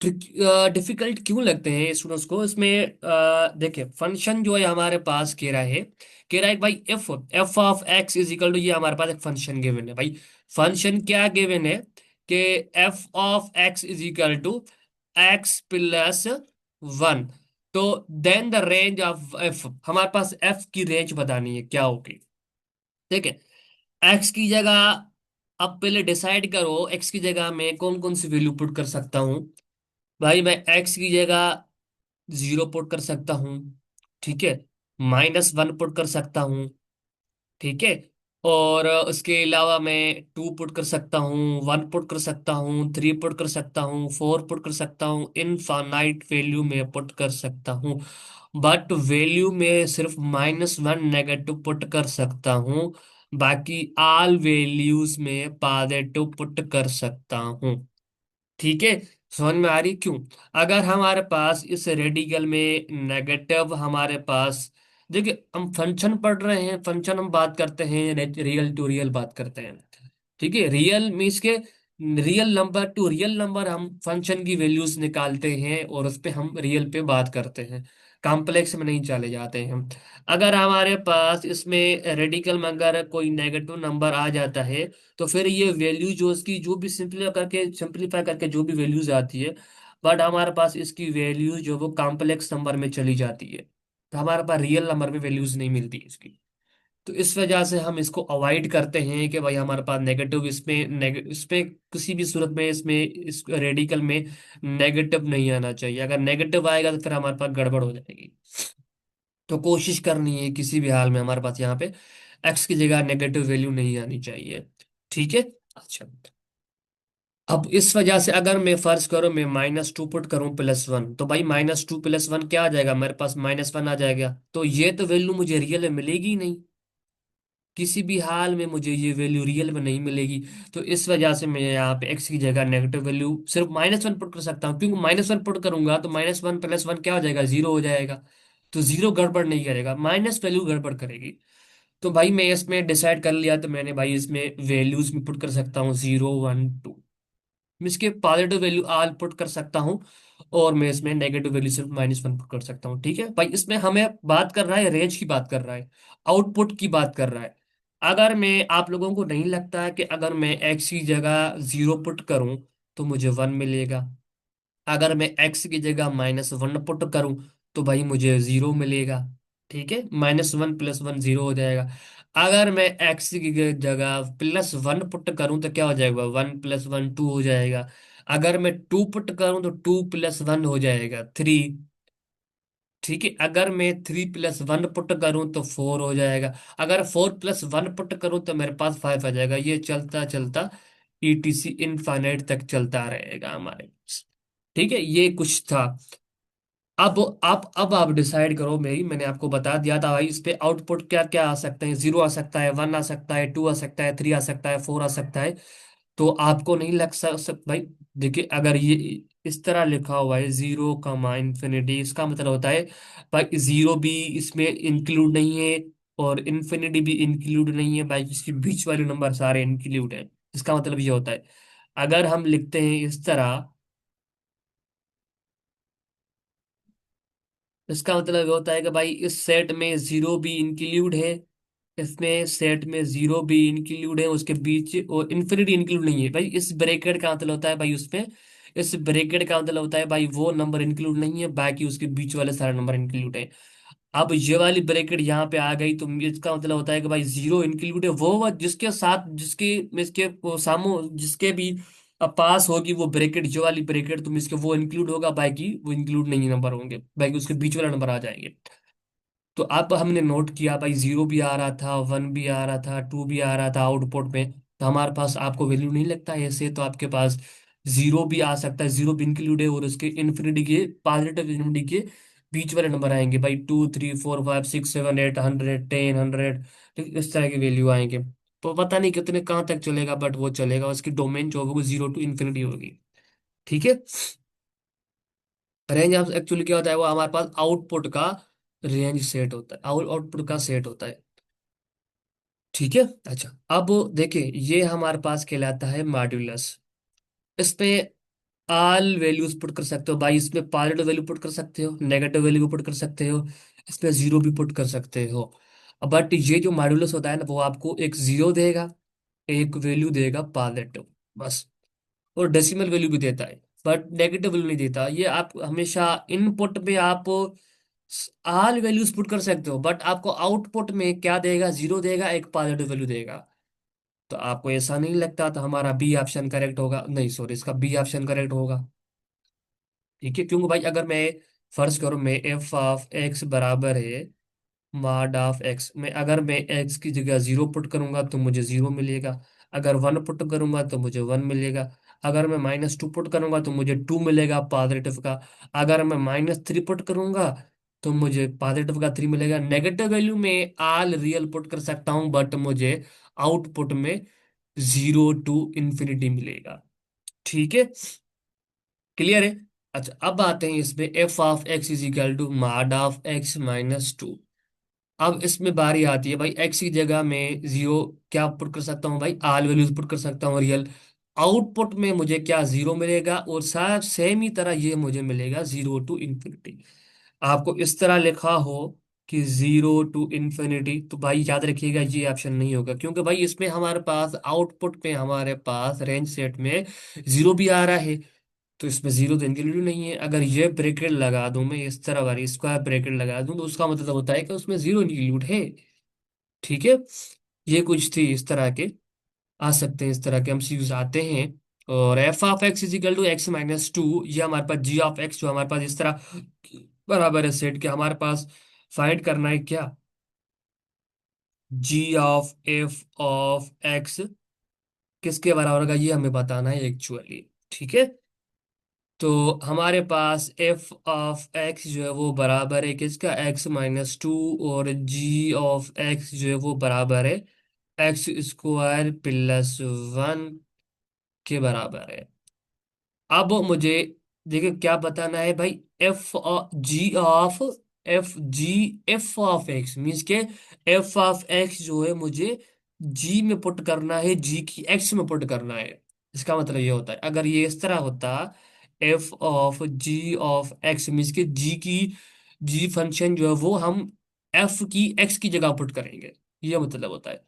डिफिकल्ट क्यों लगते हैं स्टूडेंट्स को इसमें? देखिए, फंक्शन जो है हमारे पास कह रहा है कि भाई f f of x is equal to, ये हमारे पास एक फंक्शन गिवन है भाई। फंक्शन क्या गिवन है कि f of x is equal to x plus one. तो then the range of f, हमारे पास एफ की रेंज बतानी है क्या होगी। ठीक है, एक्स की जगह, अब पहले डिसाइड करो एक्स की जगह मैं कौन कौन सी वैल्यू पुट कर सकता हूँ। भाई मैं एक्स की जगह जीरो पुट कर सकता हूँ, ठीक है, -1 पुट कर सकता हूँ, ठीक है, और उसके अलावा मैं 2 पुट कर सकता हूँ, 1 पुट कर सकता हूँ, 3 पुट कर सकता हूँ, 4 पुट कर सकता हूँ, इनफाइनाइट वैल्यू में पुट कर सकता हूँ। बट वैल्यू में सिर्फ -1 नेगेटिव पुट कर सकता हूँ, बाकी ऑल वैल्यूज में पॉजिटिव पुट कर सकता हूँ। ठीक है, समझ में आ रही क्यों? अगर हमारे पास इस रेडिकल में नेगेटिव हमारे पास, देखिए हम फंक्शन पढ़ रहे हैं, फंक्शन हम बात करते हैं, रियल टू रियल बात करते हैं। ठीक है, रियल मीन्स के real number two real number हम फंक्शन की वैल्यूज निकालते हैं और उस पे हम रियल पे बात करते हैं, कॉम्प्लेक्स में नहीं चले जाते हैं हम। अगर हमारे पास इसमें रेडिकल में अगर कोई नेगेटिव नंबर आ जाता है, तो फिर ये वैल्यू जो इसकी जो भी सिंप्लीफाई करके जो भी वैल्यूज आती है, बट हमारे पास इसकी वैल्यू जो वो कॉम्प्लेक्स नंबर में चली जाती है, तो हमारे पास रियल नंबर में वैल्यूज नहीं मिलती इसकी। तो इस वजह से हम इसको अवॉइड करते हैं कि भाई हमारे पास नेगेटिव इसमें किसी भी सूरत में इसमें इस रेडिकल में नेगेटिव नहीं आना चाहिए। अगर नेगेटिव आएगा तो फिर हमारे पास गड़बड़ हो जाएगी। तो कोशिश करनी है किसी भी हाल में हमारे पास यहाँ पे एक्स की जगह नेगेटिव वैल्यू नहीं आनी चाहिए। ठीक है, अच्छा। अब इस वजह से अगर मैं फर्ज करो मैं -2 पुट करूं +1, तो भाई -2 +1 क्या आ जाएगा, मेरे पास -1 आ जाएगा। तो ये तो वैल्यू मुझे रियल में मिलेगी ही नहीं, किसी भी हाल में मुझे ये वैल्यू रियल में नहीं मिलेगी। तो इस वजह से मैं यहाँ पे एक्स की जगह नेगेटिव वैल्यू सिर्फ -1 पुट कर सकता हूँ, क्योंकि -1 पुट करूंगा तो -1 +1 क्या हो जाएगा, जीरो हो जाएगा। तो जीरो गड़बड़ नहीं करेगा, माइनस वैल्यू गड़बड़ करेगी। तो भाई मैं इसमें डिसाइड कर लिया, तो मैंने भाई इसमें वैल्यूज में पुट कर सकता हूँ 0 1 2, मैं इसके पॉजिटिव वैल्यू आल पुट कर सकता हूँ, और मैं इसमें नेगेटिव वैल्यू सिर्फ -1 पुट कर सकता हूँ। ठीक है भाई, इसमें हमें बात कर रहा है रेंज की, बात कर रहा है आउटपुट की, बात कर रहा है। अगर मैं, आप लोगों को नहीं लगता है कि अगर मैं एक्स की जगह जीरो पुट करूं तो मुझे 1 मिलेगा, अगर मैं एक्स की जगह -1 पुट करूं तो भाई मुझे जीरो मिलेगा। ठीक है, -1 +1 जीरो हो जाएगा। अगर मैं एक्स की जगह +1 पुट करूं तो क्या हो जाएगा, 1 + 1 2 हो जाएगा। अगर मैं 2 पुट करूं तो 2 + 1 हो जाएगा 3। ठीक है, अगर मैं 3 + 1 पुट करूं तो 4 हो जाएगा। अगर 4 + 1 पुट करूं तो मेरे पास 5 आ जाएगा। ये चलता चलता ETC इनफाइनाइट तक चलता रहेगा हमारे पास। ठीक है, ये कुछ था। अब आप डिसाइड करो, मैंने आपको बता दिया था भाई इस पे आउटपुट क्या क्या आ सकते हैं, 0 आ सकता है, 1 आ सकता है, 2 आ सकता है, 3 आ सकता है, 4 आ सकता है। तो आपको नहीं लग भाई देखिए, अगर ये इस तरह लिखा हुआ है 0, इसका मतलब होता है भाई जीरो भी इसमें इंक्लूड नहीं है और इन्फिनिटी भी इंक्लूड नहीं है भाई, इसके बीच वाले नंबर सारे इंक्लूड है। इसका मतलब ये होता है, अगर हम लिखते हैं इस तरह, इसका मतलब ये होता है कि भाई इस सेट में जीरो भी इंक्लूड है, इसमें सेट में जीरो भी इंक्लूड है, उसके बीच और इन्फिनिटी इंक्लूड नहीं है भाई। इस ब्रैकेट का मतलब होता है भाई उसमें, इस ब्रैकेट का मतलब होता है भाई वो नंबर इंक्लूड नहीं है, बाकी उसके बीच वाले सारे नंबर इंक्लूड है। अब ये वाली ब्रैकेट यहाँ पे आ गई तो इसका मतलब होता है कि भाई जीरो इंक्लूड है वो जिसके साथ जिसके इसके वो सामो जिसके भी पास होगी वो ब्रैकेट, जो वाली ब्रैकेट तुम इसके वो इंक्लूड होगा, बाकी वो इंक्लूड नहीं नंबर होंगे, बाकी उसके बीच वाला नंबर आ जाएंगे। तो अब हमने नोट किया भाई जीरो भी आ रहा था, 1 भी आ रहा था, 2 भी आ रहा था आउटपुट में, तो हमारे पास, आपको वैल्यू नहीं लगता है ऐसे, तो आपके पास जीरो भी आ सकता है, जीरो भी इंक्लूड है, और उसके इन्फिनिटी के पॉजिटिव इन्फिनिटी के बीच वाले नंबर आएंगे भाई, 2 3 4 5 6 7 8 100 10 100, इस तरह के वैल्यू आएंगे। तो पता नहीं कितने कहाँ तक चलेगा, बट वो चलेगा, उसकी डोमेन जो होगी 0 to ∞ होगी। ठीक है, रेंज एक्चुअली क्या होता है, वो हमारे पास आउटपुट का रेंज सेट होता है, आउटपुट का सेट होता है। ठीक है, अच्छा। अब देखिए ये हमारे पास कहलाता है मॉड्यूलस। इस पे ऑल वैल्यूज पुट कर सकते हो भाई, इसमें पॉजिटिव वैल्यू पुट कर सकते हो, नेगेटिव वैल्यू पुट कर सकते हो, इसमें जीरो भी पुट कर सकते हो। बट ये जो मॉड्यूलस होता है ना, वो आपको एक जीरो देगा, एक वैल्यू देगा पॉजिटिव, बस। और डेसिमल वैल्यू भी देता है, बट नेगेटिव वैल्यू नहीं देता। ये आप हमेशा इनपुट में आप ऑल वैल्यूज पुट कर सकते हो, बट आपको आउटपुट में क्या देगा, जीरो देगा, एक पॉजिटिव वैल्यू देगा। तो आपको ऐसा नहीं लगता, तो हमारा बी ऑप्शन करेक्ट होगा, नहीं सॉरी, इसका बी ऑप्शन करेक्ट होगा। ठीक है, क्योंकि भाई अगर मैं फर्ज करूं, मैं एफ ऑफ एक्स बराबर है मॉड ऑफ एक्स में, अगर मैं एक्स की जगह जीरो पुट करूंगा तो मुझे जीरो मिलेगा, अगर वन पुट करूंगा तो मुझे वन मिलेगा, अगर मैं माइनस टू पुट करूंगा तो मुझे टू मिलेगा पॉजिटिव का, अगर मैं माइनस थ्री पुट करूंगा तो मुझे पॉजिटिव का थ्री मिलेगा। नेगेटिव वैल्यू में ऑल रियल पुट कर सकता हूं, बट मुझे आउटपुट में जीरो टू इंफिनिटी मिलेगा। ठीक है, क्लियर है। अच्छा, अब आते हैं इसमें f of x is equal to mod of x minus two. अब इसमें बारी आती है भाई, एक्स की जगह में जीरो क्या पुट कर सकता हूँ भाई, ऑल वैल्यूज पुट कर सकता हूँ रियल। आउटपुट में मुझे क्या जीरो मिलेगा, और साथ सेम ही तरह ये मुझे मिलेगा जीरो टू इंफिनिटी। आपको इस तरह लिखा हो कि जीरो टू इंफिनिटी, तो भाई याद रखिएगा ये ऑप्शन नहीं होगा, क्योंकि भाई इसमें हमारे पास आउटपुट में हमारे पास रेंज सेट में जीरो भी आ रहा है, तो इसमें जीरो तो इंक्लूड नहीं है। अगर ये ब्रैकेट लगा दूं मैं, इस तरह वाली स्क्वायर ब्रैकेट लगा दूं, तो उसका मतलब होता है कि उसमें जीरो इंक्लूड है। ठीक है, ये कुछ थी इस तरह के, आ सकते हैं इस तरह के हम यूज आते हैं। और f of x is equal to x minus two, ये हमारे पास जी ऑफ एक्स जो हमारे पास इस तरह बराबर है सेट के, हमारे पास फाइंड करना है क्या, जी ऑफ एफ ऑफ एक्स किसके बराबर होगा, ये हमें बताना है एक्चुअली। ठीक है, तो हमारे पास एफ ऑफ एक्स जो है वो बराबर है किसका, एक्स माइनस टू, और जी ऑफ एक्स जो है वो बराबर है एक्स स्क्वायर प्लस वन के बराबर है। अब मुझे देखिए क्या बताना है भाई, F G of F G F of X means के एफ ऑफ एक्स जो है मुझे जी में पुट करना है, जी की एक्स में पुट करना है। इसका मतलब ये होता है, अगर ये इस तरह होता F of G of X means के जी की जी फंक्शन जो है वो हम एफ की एक्स की जगह पुट करेंगे, ये मतलब होता है।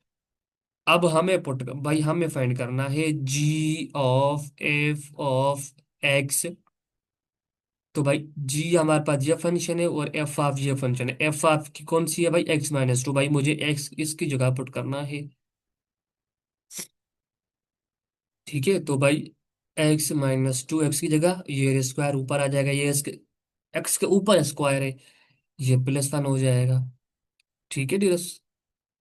अब हमें पुट भाई हमें फाइंड करना है जी ऑफ एफ ऑफ एक्स। तो भाई जी हमारे पास ये फंक्शन है, और एफ ऑफ ये फंक्शन है, एफ ऑफ की कौन सी है भाई, एक्स माइनस टू, भाई मुझे एक्स इसकी जगह पुट करना है। ठीक है, तो भाई एक्स माइनस टू, एक्स की जगह ये स्क्वायर ऊपर आ जाएगा, ये एक्स के ऊपर स्क्वायर है, ये प्लस वन हो जाएगा। ठीक है डियर्स,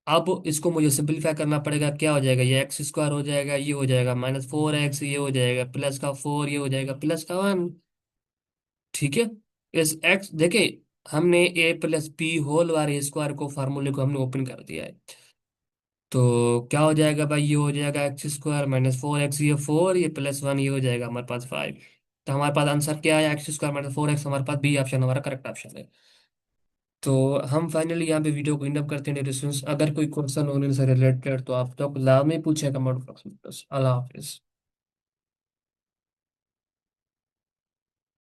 अब इसको मुझे सिंपलीफाई करना पड़ेगा, क्या हो जाएगा, ये एक्स स्क्वायर हो जाएगा, ये हो जाएगा माइनस फोर एक्स, ये हो जाएगा प्लस का फोर, ये हो जाएगा प्लस का वन। ठीक है, इस एक्स देखे, हमने ए प्लस बी होल वाले स्क्वायर को फार्मूले को हमने ओपन कर दिया है। तो क्या हो जाएगा भाई, ये हो जाएगा x square minus four x, ये फोर, ये प्लस वन, ये हो जाएगा हमारे पास फाइव। तो हमारे पास आंसर क्या है, x square minus four x, हमारे पास बी ऑप्शन हमारा करेक्ट ऑप्शन है। तो हम फाइनली यहाँ पे वीडियो को इंड अप करते हैं डिस्टेंस। अगर कोई क्वेश्चन होने से रिलेटेड तो आप तो लाभ में पूछेगा, अल्लाह हाफिज।